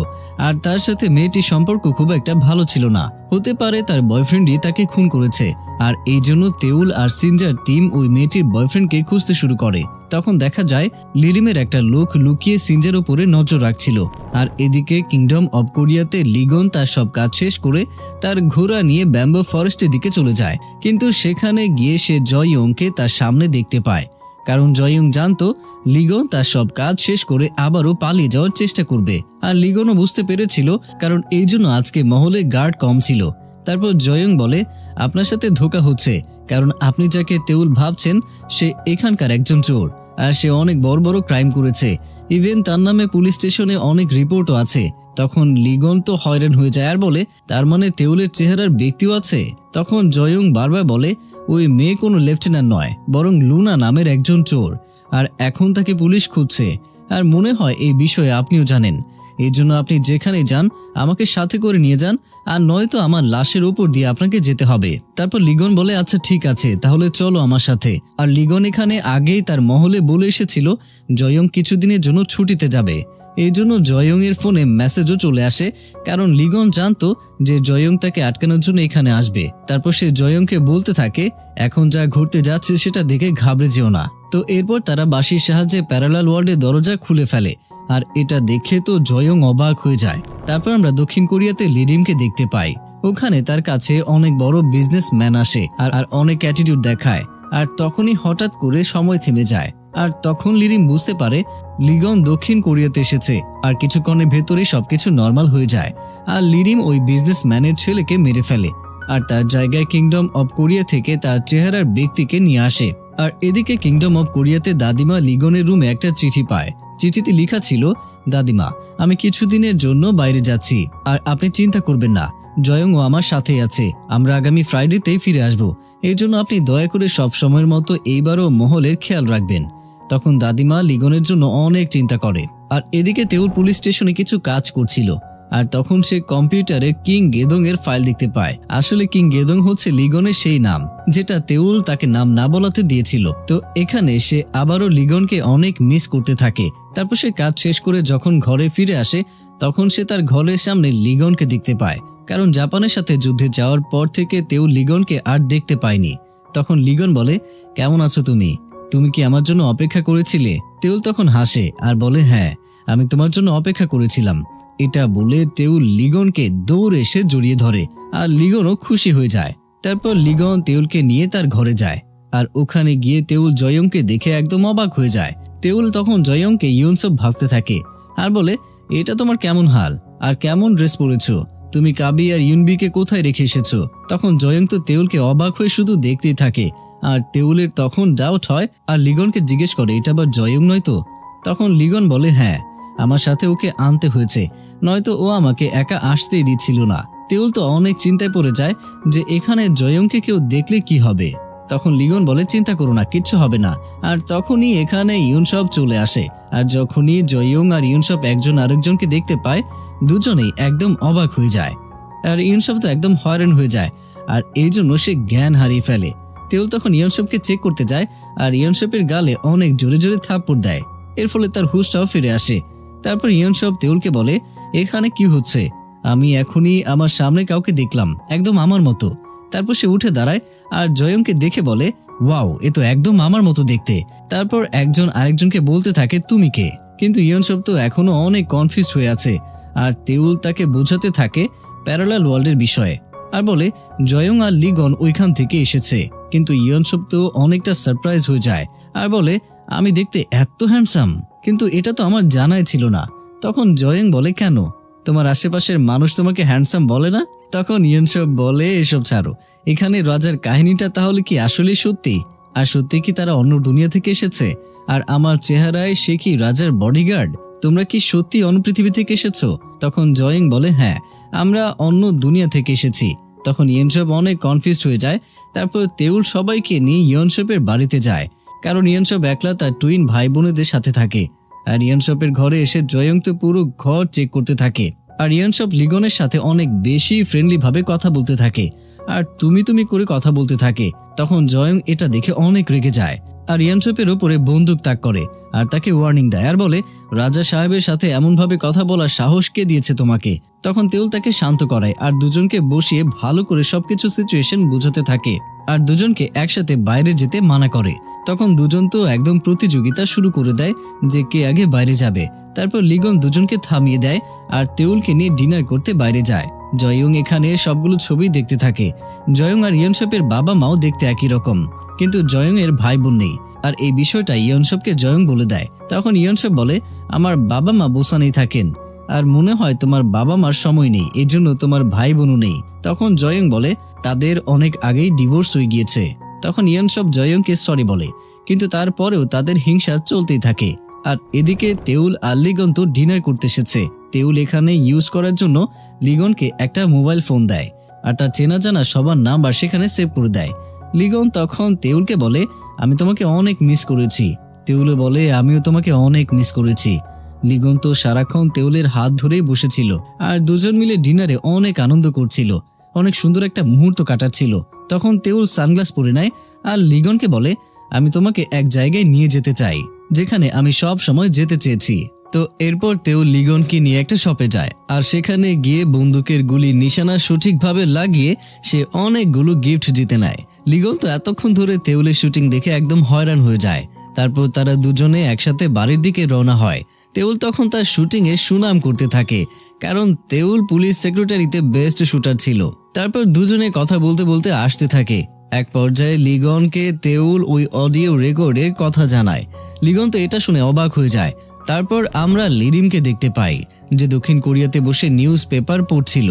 আর তার সাথে মেয়েটির সম্পর্ক খুব একটা ভালো ছিল না। হতে পারে তার বয়ফ্রেন্ডই তাকে খুন করেছে। আর এই জন্য তেউল আর সিনজার টিম ওই মেয়েটির বয়ফ্রেন্ডকে খুঁজতে শুরু করে। তখন দেখা যায় লিরিমের একটা লোক লুকিয়ে সিনজার উপরে নজর রাখছিল। আর এদিকে কিংডম অব কোরিয়াতে লিগন তার সব কাজ শেষ করে তার ঘোড়া নিয়ে ব্যাম্বো ফরেস্টের দিকে চলে যায়, কিন্তু সেখানে গিয়ে সে জয়ংকে তার সামনে দেখতে পায়, কারণ জয়ং জানতো লিগন তার সব কাজ শেষ করে আবারও পালিয়ে যাওয়ার চেষ্টা করবে। আর লিগনও বুঝতে পেরেছিল, কারণ এই জন্য আজকে মহলে গার্ড কম ছিল। তারপর জয়ং বলে আপনার সাথে ধোঁকা হচ্ছে, কারণ আপনি যাকে তেউল ভাবছেন সে এখানকার একজন চোর আর সে অনেক বড় বড় ক্রাইম করেছে, ইভেন তার নামে পুলিশ স্টেশনে অনেক রিপোর্টও আছে। তখন লিগন তো হয়রান হয়ে যায় আর বলে তার মানে তেউলের চেহারার ব্যক্তিও আছে। তখন জয়ং বারবার বলে ওই মেয়ে কোনো লেফটেন্যান্ট নয়, বরং লুনা নামের একজন চোর, আর এখন তাকে পুলিশ খুঁজছে। আর মনে হয় এই বিষয়ে আপনিও জানেন, এই জন্য আপনি যেখানে যান আমাকে সাথে করে নিয়ে যান, আর নয়তো আমার লাশের উপর দিয়ে আপনাকে যেতে হবে। তারপর লিগন বলে আচ্ছা ঠিক আছে, তাহলে চলো আমার সাথে। আর লিগন এখানে আগেই তার মহলে বলে এসেছিল জয়ং কিছুদিনের জন্য ছুটিতে যাবে। এই জন্য জয়ং এর ফোনে মেসেজও চলে আসে, কারণ লিগন জানতো যে জয়ং তাকে আটকানোর জন্য এখানে আসবে। তারপর সে জয়ংকে বলতে থাকে এখন যা ঘুরতে যাচ্ছে সেটা দেখে ঘাবড়ে যেও না। তো এরপর তারা বাঁশির সাহায্যে প্যারালাল ওয়ার্ল্ডের দরজা খুলে ফেলে। আর এটা দেখে তো জয়ং অবাক হয়ে যায়। তারপর আমরা দক্ষিণ কোরিয়াতে লিরিমকে দেখতে পাই। ওখানে তার কাছে অনেক বড় বিজনেসম্যান আসে আর অনেক অ্যাটিটিউড দেখায়। আর তখনই হঠাৎ করে সময় থেমে যায়। আর তখন লিরিম বুঝতে পারে লিগন দক্ষিণ কোরিয়াতে এসেছে। আর কিছুক্ষণের ভেতরেই সবকিছু নর্মাল হয়ে যায়। আর লিরিম ওই বিজনেসম্যানের ছেলেকে মেরে ফেলে আর তার জায়গায় কিংডম অব কোরিয়া থেকে তার চেহারার ব্যক্তিকে নিয়ে আসে। আর এদিকে কিংডম অব কোরিয়াতে দাদিমা লিগনের রুমে একটা চিঠি পায়। চিঠিতে লেখা ছিল দাদিমা আমি কিছুদিনের জন্য বাইরে যাচ্ছি, আর আপনি চিন্তা করবেন না, জয়ং ও আমার সাথেই আছে, আমরা আগামী ফ্রাইডেতেই ফিরে আসব। এই জন্য আপনি দয়া করে সব সময়ের মতো এইবারও মহলের খেয়াল রাখবেন। তখন দাদিমা লিগনের জন্য অনেক চিন্তা করে। আর এদিকে তেউল পুলিশ স্টেশনে কিছু কাজ করছিল। আর তখন সে কম্পিউটারে কিং গেদং এর ফাইল দেখতে পায়। আসলে কিং গেদং হচ্ছে লিগনের সেই নাম যেটা তেউল তাকে নাম না বলাতে দিয়েছিল। তো এখানে সে আবারও লিগনকে অনেক মিস করতে থাকে। তারপর সে কাজ শেষ করে যখন ঘরে ফিরে আসে তখন সে তার ঘরের সামনে লিগনকে দেখতে পায়, কারণ জাপানের সাথে যুদ্ধে যাওয়ার পর থেকে তেউল লিগনকে আর দেখতে পায়নি। তখন লিগন বলে কেমন আছো তুমি, তুমি কি আমার জন্য অপেক্ষা করেছিলে? তেউল তখন হাসে আর বলে হ্যাঁ, আমি তোমার জন্য অপেক্ষা করেছিলাম। এটা বলে তেউল লিগনকে দৌড়ে এসে জড়িয়ে ধরে আর লিগনও খুশি হয়ে যায়। তারপর লিগন তেউলকে নিয়ে তার ঘরে যায়। আর ওখানে গিয়ে তেউল জয়ংকে দেখে একদম অবাক হয়ে যায়। তেউল তখন জয়ংকে ইয়নসব ভাবতে থাকে আর বলে এটা তোমার কেমন হাল, আর কেমন ড্রেস পরেছো? তুমি কাবি আর ইউনবিকে কোথায় রেখে এসেছো? তখন জয়ং তো তেউলকে অবাক হয়ে শুধু দেখতেই থাকে। আর তেউলের তখন ডাউট হয় আর লিগনকে জিজ্ঞেস করে, এটা আবার জয়ং নয় তো? তখন লিগন বলে, হ্যাঁ, আমার সাথে ওকে আনতে হয়েছে, নয়তো ও আমাকে একা আসতেই দিচ্ছিল না। তেউল তো অনেক চিন্তায় পড়ে যায় যে এখানে জয়ংকে কেউ দেখলে কি হবে। তখন লিগন বলে, চিন্তা করো না, কিচ্ছু হবে না। আর তখনই এখানে ইউনসব চলে আসে। আর যখনই জয়ং আর ইউনসব একজন আরেকজনকে দেখতে পায়, দুজনেই একদম অবাক হয়ে যায়। আর ইউনসব তো একদম হয়রান হয়ে যায়, আর এই জন্য সে জ্ঞান হারিয়ে ফেলে। তেউল তখন ইউনসবকে চেক করতে যায় আর ইউনসবের গালে অনেক জোরে জোরে থাপ্পড় দেয়। এর ফলে তার হুঁশটাও ফিরে আসে। তারপর ইউনসব তেউলকে বলে, এখানে কি হচ্ছে? আমি এখনই আমার সামনে কাউকে দেখলাম, একদম আমার মতো। তারপর সে উঠে দাঁড়ায় আর জয়ংকে দেখে বলে, ওয়াও, এ তো একদম আমার মতো দেখতে। তারপর একজন আরেকজনকে বলতে থাকে, তুমি কে? কিন্তু ইয়নসব তো এখনো অনেক কনফিউজড হয়ে আছে। আর তেউল তাকে বোঝাতে থাকে প্যারালাল ওয়ার্ল্ডের বিষয়ে আর বলে, জয়ং আর লিগন ওইখান থেকে এসেছে। কিন্তু ইয়নসব তো অনেকটা সারপ্রাইজ হয়ে যায় আর বলে, আমি দেখতে এত হ্যান্ডসাম, কিন্তু এটা তো আমার জানাই ছিল না। তখন জয়ং বলে, কেন, তোমার আশেপাশের মানুষ তোমাকে হ্যান্ডসাম বলে না? তখন ইয়নসব বলে, এসব ছাড়ো, এখানে রাজার কাহিনীটা তাহলে কি আসলে সত্যি? আর সত্যি কি তারা অন্য দুনিয়া থেকে এসেছে? আর আমার চেহারায় সে কি রাজার বডিগার্ড? তোমরা কি সত্যি অন্য পৃথিবী থেকে এসেছো? তখন জয়ং বলে, হ্যাঁ, আমরা অন্য দুনিয়া থেকে এসেছি। তখন ইয়নসব অনেক কনফিউজড হয়ে যায়। তারপর তেউল সবাইকে নিয়ে ইয়নসবের বাড়িতে যায়, কারণ ইয়নসব একলা তার টুইন ভাই বোনেদের সাথে থাকে। আর ইয়নসবের ঘরে এসে জয়ং তো পুরো ঘর চেক করতে থাকে। আর ইয়নসব লিগনের সাথে অনেক বেশি ফ্রেন্ডলি ভাবে কথা বলতে থাকে আর তুমি তুমি করে কথা বলতে থাকে। তখন জয়ং এটা দেখে অনেক রেগে যায় আর ইয়নসবের উপরে বন্দুক তাক করে আর তাকে ওয়ার্নিং দেয় আর বলে, রাজা সাহেবের সাথে এমনভাবে কথা বলার সাহস কে দিয়েছে তোমাকে? তখন তেউল তাকে শান্ত করায় আর দুজনকে বসিয়ে ভালো করে সবকিছু সিচুয়েশন বোঝাতে থাকে আর দুজনকে একসাথে বাইরে যেতে মানা করে। তখন দুজন তো একদম প্রতিযোগিতা শুরু করে দেয় যে কে আগে বাইরে যাবে। তারপর লিগন দুজনকে থামিয়ে দেয় আর তেউলকে নিয়ে ডিনার করতে বাইরে যায়। জয়ং এখানে সবগুলো ছবি দেখতে থাকে। জয়ং আর ইয়নসবের বাবা মাও দেখতে একই রকম, কিন্তু জয়ং এর ভাই বোন নেই। আর এই বিষয়টা ইয়নসবকে জয়ং বলে দেয়। তখন ইয়নসব বলে, আমার বাবা মা বোসানেই থাকেন আর মনে হয় তোমার বাবা মার সময় নেই, এজন্য তোমার ভাই বোনও নেই। তখন জয়ং বলে, তাদের অনেক আগেই ডিভোর্স হয়ে গিয়েছে। তখন ইয়নসব জয়ংকে সরি বলে, কিন্তু তারপরেও তাদের হিংসা চলতেই থাকে। আর এদিকে তেউল আর লিগন তো ডিনার করতে এসেছে। তেউল এখানে ইউজ করার জন্য লিগনকে একটা মোবাইল ফোন দেয় আর তার চেনা জানা সবার নাম্বার সেখানে সেভ করে দেয়। লিগন তখন তেউলকে বলে, আমি তোমাকে অনেক মিস করেছি। তেউলে বলে, আমিও তোমাকে অনেক মিস করেছি। লিগন তো সারাক্ষণ তেউলের হাত ধরেই বসেছিল আর দুজন মিলে ডিনারে অনেক আনন্দ করছিল, অনেক সুন্দর একটা মুহূর্ত কাটাচ্ছিল। তখন তেউল সানগ্লাস পরে নেয় আর লিগনকে বলে, আমি তোমাকে এক জায়গায় নিয়ে যেতে চাই, যেখানে আমি সব সময় যেতে চেয়েছি। তো এরপর তেউল লিগনকে নিয়ে একটা শপে যায় আর সেখানে গিয়ে বন্দুকের গুলির নিশানা সঠিকভাবে লাগিয়ে সে অনেকগুলো গিফট জিতে নেয়। লিগন তো এতক্ষণ ধরে তেউলের শুটিং দেখে একদম হয়রান হয়ে যায়। তারপর তারা দুজনে একসাথে বাড়ির দিকে রওনা হয়। তেউল তখন তার শুটিং এ সুনাম করতে থাকে, কারণ তেউল পুলিশ সেক্রেটারিতে বেস্ট শুটার ছিল। তারপর দুজনে কথা বলতে বলতে আসতে থাকে। এক পর্যায়ে লিগনকে তেউল ওই অডিও রেকর্ডের কথা জানায়। লিগন তো এটা শুনে অবাক হয়ে যায়। তারপর আমরা লিরিমকে দেখতে পাই, যে দক্ষিণ কোরিয়াতে বসে নিউজ পেপার পড়ছিল।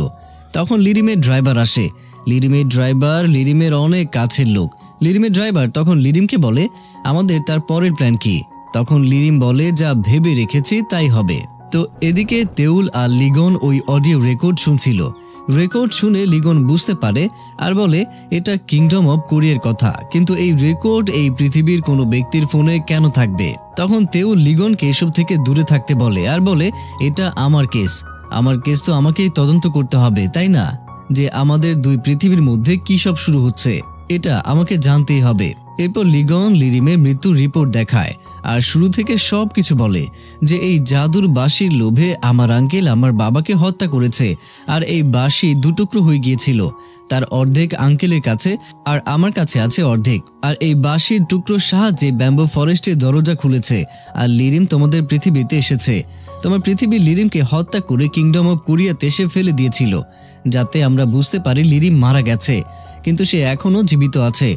তখন লিরিমের ড্রাইভার আসে। লিরিমের ড্রাইভার লিরিমের অনেক কাছের লোক। লিরিমের ড্রাইভার তখন লিরিমকে বলে, আমাদের তার পরের প্ল্যান কি? তখন লিরিম বলে, যা ভেবে রেখেছি তাই হবে। তো এদিকে তেউল আর লিগন ওই অডিও রেকর্ড শুনছিল। রেকর্ড শুনে লিগন বুঝতে পারে আর বলে, এটা কিংডম অফ কোরিয়ার কথা, কিন্তু এই রেকর্ড এই পৃথিবীর কোনো ব্যক্তির ফোনে কেন থাকবে? তখন তেউল লিগনকে এসব থেকে দূরে থাকতে বলে আর বলে, এটা আমার কেস তো আমাকেই তদন্ত করতে হবে, তাই না? যে আমাদের দুই পৃথিবীর মধ্যে কি সব শুরু হচ্ছে এটা আমাকে জানতেই হবে। এরপর লিগন লিরিমের মৃত্যুর রিপোর্ট দেখায় আর শুরু থেকে সবকিছু বলে যে এই জাদুর বাঁশির লোভে আমার আঙ্কেল আমার বাবাকে হত্যা করেছে আর এই বাঁশি দুটুকরো হয়ে গিয়েছিল। তার অর্ধেক আঙ্কেলের কাছে আর আমার কাছে আছে অর্ধেক। আর এই বাঁশির টুকরোর সাহায্যে ব্যাম্বো ফরেস্টের দরজা খুলেছে আর লিরিম তোমাদের পৃথিবীতে এসেছে। তোমার পৃথিবীর লিরিমকে হত্যা করে কিংডম অফ কোরিয়াতে সে ফেলে দিয়েছিল, যাতে আমরা বুঝতে পারি লিরিম মারা গেছে, কিন্তু সে এখনো জীবিত আছে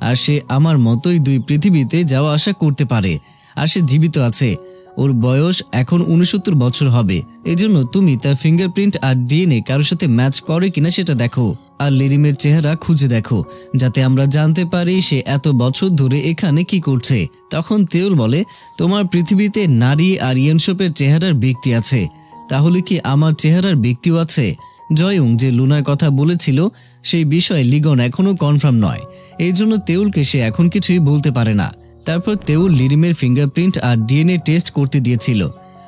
আর সে আমার মতোই দুই পৃথিবীতে যাওয়া আসা করতে পারে আর সে জীবিত আছে। ওর বয়স এখন 69 বছর হবে। এজন্য তুমি তার ফিঙ্গারপ্রিন্ট আর ডিএনএ কারোর সাথে ম্যাচ করে কিনা সেটা দেখো, আর লিরিমের চেহারা খুঁজে দেখো, যাতে আমরা জানতে পারি সে এত বছর ধরে এখানে কি করছে। তখন তেওল বলে, তোমার পৃথিবীতে নারী আর ইয়েনশোপের চেহারার ব্যক্তি আছে, তাহলে কি আমার চেহারার ব্যক্তিও আছে? জয়ং যে লুনার কথা বলেছিল সেই বিষয়ে লিগন এখনো কনফার্ম নয়, এই জন্য তেওলকে সে এখন কিছুই বলতে পারে না। তারপর তেওল লিরিমের ফিঙ্গারপ্রিন্ট আর ডিএনএ টেস্ট করতে দিয়েছিল,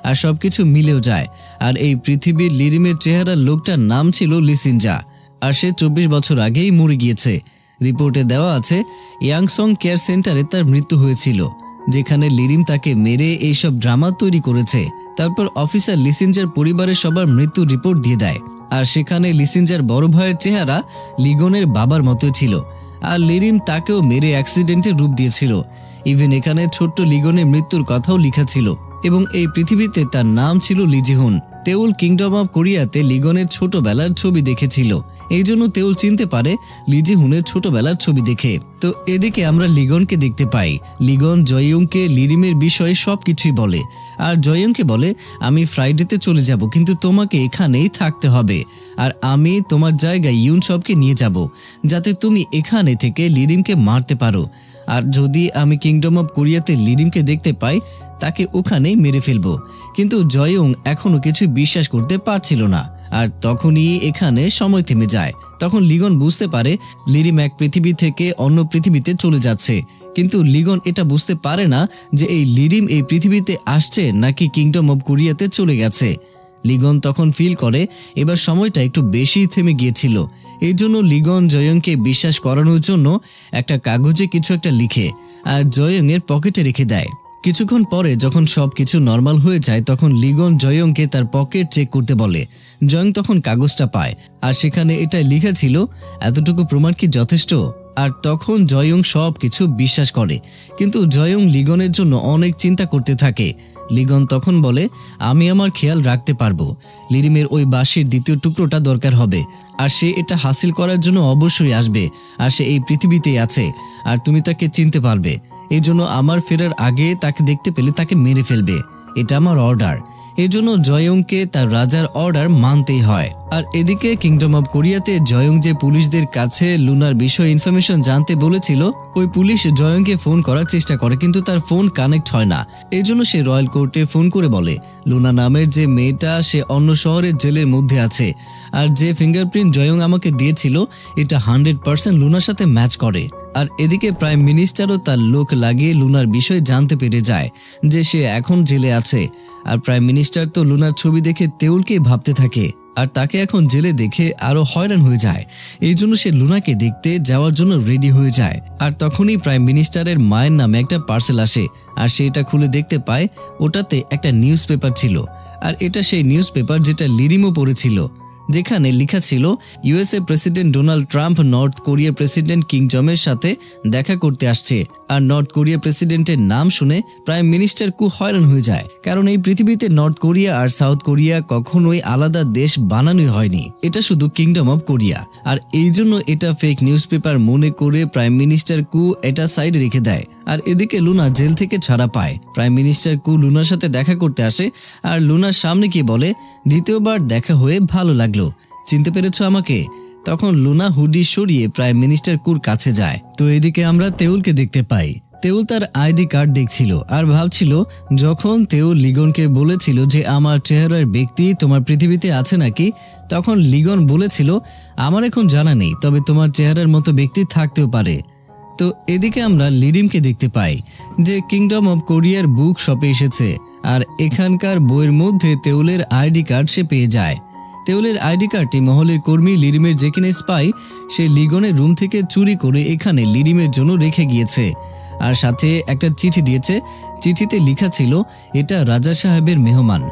আর সবকিছু মিলেও যায়। আর এই পৃথিবীর লিরিমের চেহারার লোকটার নাম ছিল লিসিনজা, আর সে 24 বছর আগেই মরে গিয়েছে। রিপোর্টে দেওয়া আছে ইয়াংসং কেয়ার সেন্টারে তার মৃত্যু হয়েছিল, যেখানে লিরিম তাকে মেরে এইসব ড্রামা তৈরি করেছে। তারপর অফিসার লিসিনজার পরিবারের সবার মৃত্যু রিপোর্ট দিয়ে দেয়, আর সেখানে লিসিনজার বড় ভাইয়ের চেহারা লিগনের বাবার মতো ছিল, আর লিরিম তাকেও মেরে অ্যাক্সিডেন্টের রূপ দিয়েছিল। ইভেন এখানে ছোট্ট লিগনের মৃত্যুর কথাও লেখা ছিল, এবং এই পৃথিবীতে তার নাম ছিল লিজিহুন। তেওল কিংডম অফ কোরিয়াতে লিগনের ছোটবেলার ছবি দেখেছিল, এই জন্য তেওল চিনতে পারে লিজিহুনের ছোটবেলার ছবি দেখে। তো এদিকে আমরা লিগনকে দেখতে পাই। লিগন জয়ংকে লিরিমের বিষয়ে সবকিছুই বলে, আর জয়ংকে বলে, আমি ফ্রাইডেতে চলে যাব, কিন্তু তোমাকে এখানেই থাকতে হবে, আর আমি তোমার জায়গায় ইউনসবকে নিয়ে যাব, যাতে তুমি এখানে থেকে লিরিমকে মারতে পারো। আর যদি আমি কিংডম অফ কোরিয়াতে লিরিমকে দেখতে পাই, তাকে ওখানেই মেরে ফেলবো। কিন্তু জয়ং এখনো কিছু বিশ্বাস করতে পারছিল না, আর তখনই এখানে সময় থেমে যায়। তখন লিগন বুঝতে পারে লিরিম এক পৃথিবী থেকে অন্য পৃথিবীতে চলে যাচ্ছে, কিন্তু লিগন এটা বুঝতে পারে না যে এই লিরিম এই পৃথিবীতে আসছে নাকি কিংডম অফ কোরিয়াতে চলে গেছে। লিগন তখন ফিল করে এবার সময়টা একটু বেশি থেমে গিয়েছিল। এই জন্য লিগন জয়ংকে বিশ্বাস করানোর জন্য একটা কাগজে কিছু একটা লিখে আর জয়ংয়ের পকেটে রেখে দেয়। কিছুক্ষণ পরে যখন সবকিছু নর্মাল হয়ে যায়, তখন লিগন জয়ংকে তার পকেট চেক করতে বলে। জয়ং তখন কাগজটা পায়, আর সেখানে এটা লেখা ছিল, এতটুকু প্রমাণ কি যথেষ্ট? আর তখন জয়ং সব কিছু বিশ্বাস করে, কিন্তু জয়ং লিগনের জন্য অনেক চিন্তা করতে থাকে। লিগন তখন বলে, আমি আমার খেয়াল রাখতে পারবো, লিরিমের ওই বাঁশির দ্বিতীয় টুকরোটা দরকার হবে, আর সে এটা হাসিল করার জন্য অবশ্যই আসবে, আর সে এই পৃথিবীতেই আছে, আর তুমি তাকে চিনতে পারবে। এই জন্য আমার ফেরার আগে তাকে দেখতে পেলে তাকে মেরে ফেলবে, এটা আমার অর্ডার। এই জন্য জয়ংকে তার রাজার অর্ডার মানতেই হয়। আর এদিকে কিংডম অফ কোরিয়াতে জয়ং যে পুলিশদের কাছে লুনার বিষয়ে ইনফরমেশন জানতে বলেছিল, ওই পুলিশ জয়ংকে ফোন করার চেষ্টা করে, কিন্তু তার ফোন কানেক্ট হয় না। এই জন্য সে রয়্যাল কোর্টে ফোন করে বলে, লুনা নামের যে মেয়েটা সে অন্য শহরের জেলের মধ্যে আছে, আর যে ফিঙ্গারপ্রিন্ট জয়ং আমাকে দিয়েছিল এটা 100% লুনার সাথে ম্যাচ করে। আর এদিকে প্রাইম মিনিস্টারও তার লোক লাগিয়ে লুনার বিষয়ে জানতে পেরে যায় যে সে এখন জেলে আছে। আর প্রাইম মিনিস্টার তো লুনার ছবি দেখে তেওলকে ভাবতে থাকে, আর তাকে এখন জেলে দেখে আরো হয়রান হয়ে যায়। এই জন্য সে লুনাকে দেখতে যাওয়ার জন্য রেডি হয়ে যায়। আর তখনই প্রাইম মিনিস্টারের মায়ের নামে একটা পার্সেল আসে, আর সে এটা খুলে দেখতে পায় ওটাতে একটা নিউজ পেপার ছিল। আর এটা সেই নিউজ পেপার যেটা লিরিমও পড়েছিল, যেখানে লেখা ছিল USA president Donald Trump north কোরিয়ার প্রেসিডেন্ট কিম জমের সাথে দেখা করতে আসছে। আর নর্থ কোরিয়া প্রেসিডেন্টের নাম শুনে প্রাইম মিনিস্টার খুব হয়রান হয়ে যায়, কারণ এই পৃথিবীতে নর্থ কোরিয়া আর সাউথ কোরিয়া কখনোই আলাদা দেশ বানানোই হয়নি, এটা শুধু কিংডম অফ কোরিয়া। আর এই জন্য এটা ফেক নিউজ পেপার মনে করে প্রাইম মিনিস্টার কু এটা সাইডে রেখে দেয়। আর এদিকে লুনা জেল থেকে ছাড়া পায়। প্রাইম মিনিস্টার কু লুনার সাথে দেখা করতে আসে, আর লুনার সামনে গিয়ে বলে, দ্বিতীয়বার দেখা হয়ে ভালো লাগলো, চিনতে পেরেছো আমাকে? তখন লুনা হুডি সরিয়ে প্রাইম মিনিস্টার কুর কাছে যায়। তো এদিকে আমরা তেওলকে দেখতে পাই। তেওল তার আইডি কার্ড দেখছিল আর ভাবছিল, যখন তেওল লিগনকে বলেছিল যে আমার চেহারার ব্যক্তি তোমার পৃথিবীতে আছে নাকি, তখন লিগন বলেছিল, আমার এখন জানা নেই, তবে তোমার চেহারার মতো ব্যক্তি থাকতেও পারে। তো এদিকে আমরা লিরিমকে দেখতে পাই যে কিংডম অফ কোরিয়ার বুক শপে এসেছে, আর এখানকার বইয়ের মধ্যে তেওলের আইডি কার্ড সে পেয়ে যায়। তেওলের আইডি কার্ডটি মহলের কর্মী লিরিমের যেখানে স্পাই সে লিগনের রুম থেকে চুরি করে এখানে লিরিমের জন্য রেখে গিয়েছে, আর সাথে একটা চিঠি দিয়েছে। চিঠিতে লেখা ছিল, এটা রাজা সাহেবের মেহমান,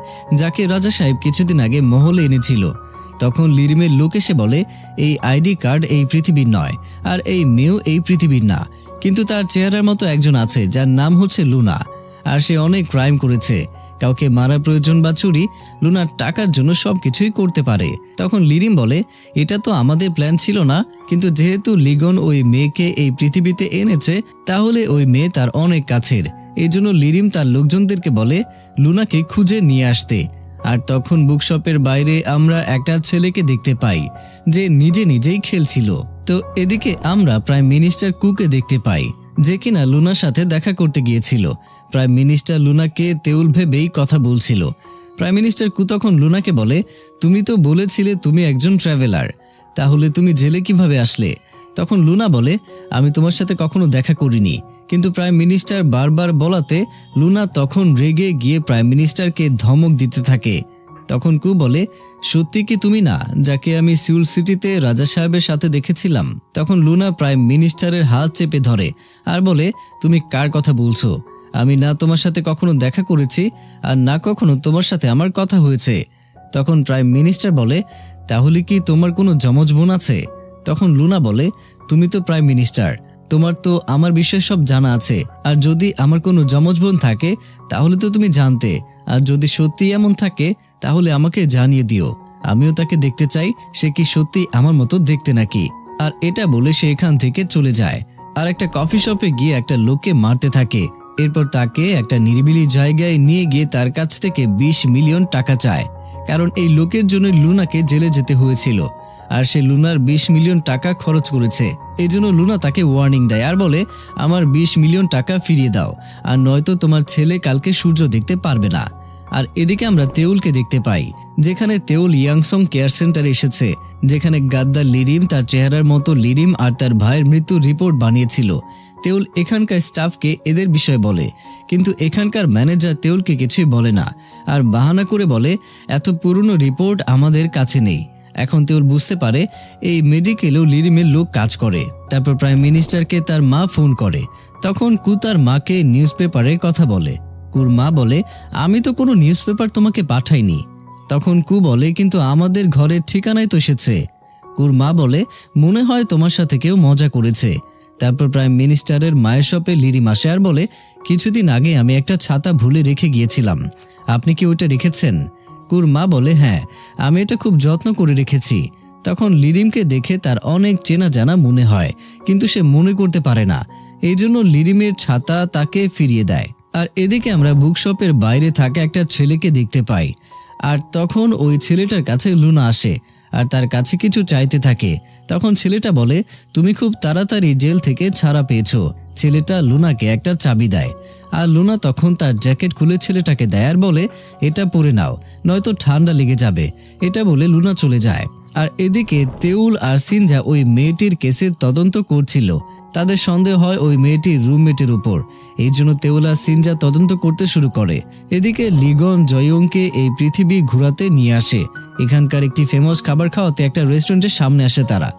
যাকে রাজা সাহেব কিছুদিন আগে মহলে এনেছিল। তখন লিরিমের লোক এসে বলে, এই আইডি কার্ড এই পৃথিবীর নয়, আর এই মেয়েও এই পৃথিবীর না, কিন্তু তার চেহারার মতো একজন আছে যার নাম হচ্ছে লুনা, আর সে অনেক ক্রাইম করেছে, কাউকে মারা প্রয়োজন বা চুরি, লুনার টাকার জন্য সবকিছুই করতে পারে। তখন লিরিম বলে, এটা তো আমাদের প্ল্যান ছিল না, কিন্তু যেহেতু লিগন ওই মেয়েকে এই পৃথিবীতে এনেছে, তাহলে ওই মেয়ে তার অনেক কাছের, এই জন্য লিরিম তার লোকজনদেরকে বলে লুনাকে খুঁজে নিয়ে আসতে। আর তখন বুকশপের বাইরে আমরা একটা ছেলেকে দেখতে পাই যে নিজে নিজেই খেলছিল। তো এদিকে আমরা প্রাইম মিনিস্টার কুকে দেখতে পাই যে কিনা লুনার সাথে দেখা করতে গিয়েছিল। প্রাইম মিনিস্টার লুনাকে তেউল ভেবেই কথা বলছিল। প্রাইম মিনিস্টার কু তখন লুনাকে বলে, তুমি তো বলেছিলে তুমি একজন ট্রাভেলার, তাহলে তুমি জেলে কিভাবে আসলে? তখন লুনা বলে, আমি তোমার সাথে কখনো দেখা করিনি। কিন্তু প্রাইম মিনিস্টার বারবার বলাতে লুনা তখন রেগে গিয়ে প্রাইম মিনিস্টারকে ধমক দিতে থাকে। তখন কু বলে, সত্যি কি তুমি না যাকে আমি সিউল সিটিতে রাজা সাহেবের সাথে দেখেছিলাম? তখন লুনা প্রাইম মিনিস্টারের হাত চেপে ধরে আর বলে, তুমি কার কথা বলছো? আমি না তোমার সাথে কখনো দেখা করেছি আর না কখনো তোমার সাথে আমার কথা হয়েছে। তখন প্রাইম মিনিস্টার বলে, তাহলে কি তোমার কোনো যমজ বোন আছে? তখন লুনা বলে, তুমি তো প্রাইম মিনিস্টার, তোমার তো আমার বিষয়ে সব জানা আছে, আর যদি আমার কোনো যমজ বোন থাকে তাহলে তো তুমি জানতে, আর যদি সত্যি এমন থাকে তাহলে আমাকে জানিয়ে দিও, আমিও তাকে দেখতে চাই সে কি সত্যি আমার মতো দেখতে নাকি। আর এটা বলে সে এখান থেকে চলে যায় আর একটা কফি শপে গিয়ে একটা লোককে মারতে থাকে। এরপর তাকে একটা নিরিবিলি জায়গায় নিয়ে গিয়ে তার কাছ থেকে 20 মিলিয়ন টাকা চায়, কারণ এই লোকের জন্য লুনাকে জেলে যেতে হয়েছিল আর সে লুনার 20 মিলিয়ন টাকা খরচ করেছে। এই জন্য লুনা তাকে ওয়ার্নিং দেয় আর বলে, আমার 20 মিলিয়ন টাকা ফিরিয়ে দাও, আর নয়তো তোমার ছেলে কালকে সূর্য দেখতে পারবে না। আর এদিকে আমরা তেউলকে দেখতে পাই যেখানে তেউল ইয়াংসং কেয়ার সেন্টারে এসেছে, যেখানে গাদ্দার লিরিম তার চেহারার মতো লিরিম আর তার ভাইয়ের মৃত্যুর রিপোর্ট বানিয়েছিল। তেউল এখানকার স্টাফকে এদের বিষয়ে বলে, কিন্তু এখানকার ম্যানেজার তেউলকে কিছুই বলে না আর বাহানা করে বলে, এত পুরনো রিপোর্ট আমাদের কাছে নেই। এখন তেউল বুঝতে পারে এই মেডিকেলেও লিরিমের লোক কাজ করে। তারপর প্রাইম মিনিস্টারকে তার মা ফোন করে। তখন কু তার মাকে নিউজপেপারে কথা বলে। কুর মা বলে, আমি তো কোনো নিউজপেপার তোমাকে পাঠাইনি। তখন কু বলে, কিন্তু আমাদের ঘরের ঠিকানায় তো এসেছে। কুর মা বলে, মনে হয় তোমার সাথে কেউ মজা করেছে। তারপর প্রাইম মিনিস্টারের মায়ের শপে লিরিম আসে আর বলে, কিছুদিন আগে আমি একটা ছাতা ভুলে রেখে গিয়েছিলাম, আপনি কি ওইটা রেখেছেন? কুর মা বলে, হ্যাঁ, আমি এটা খুব যত্ন করে রেখেছি। তখন লিরিমকে দেখে তার অনেক চেনা জানা মনে হয়, কিন্তু সে মনে করতে পারে না। এই জন্য লিরিমের ছাতা তাকে ফিরিয়ে দেয়। আর এদিকে আমরা বুকশপের বাইরে থাকা একটা ছেলেকে দেখতে পাই। আর তখন ওই ছেলেটার কাছে লুনা আসে আর তার কাছে কিছু চাইতে থাকে। তখন ছেলেটা বলে, তুমি খুব তাড়াতাড়ি জেল থেকে ছাড়া পেয়েছো। ছেলেটা লুনাকে একটা চাবি দেয় আর লুনা তখন তার জ্যাকেট খুলে ছেলেটাকে দেয় আর বলে, এটা পরে নাও, নয়তো ঠান্ডা লেগে যাবে। এটা বলে লুনা চলে যায়। আর এদিকে তেউল আর সিনজা ওই মেয়েটির কেসের তদন্ত করছিল। তাদের সন্দেহ হয় ওই মেয়েটির রুমমেটের উপর, এই জন্য তেউল আর সিনজা তদন্ত করতে শুরু করে। এদিকে লিগন জয়ংকে এই পৃথিবী ঘোরাতে নিয়ে আসে। এখানকার একটি ফেমাস খাবার খাওয়াতে একটা রেস্টুরেন্টের সামনে আসে তারা।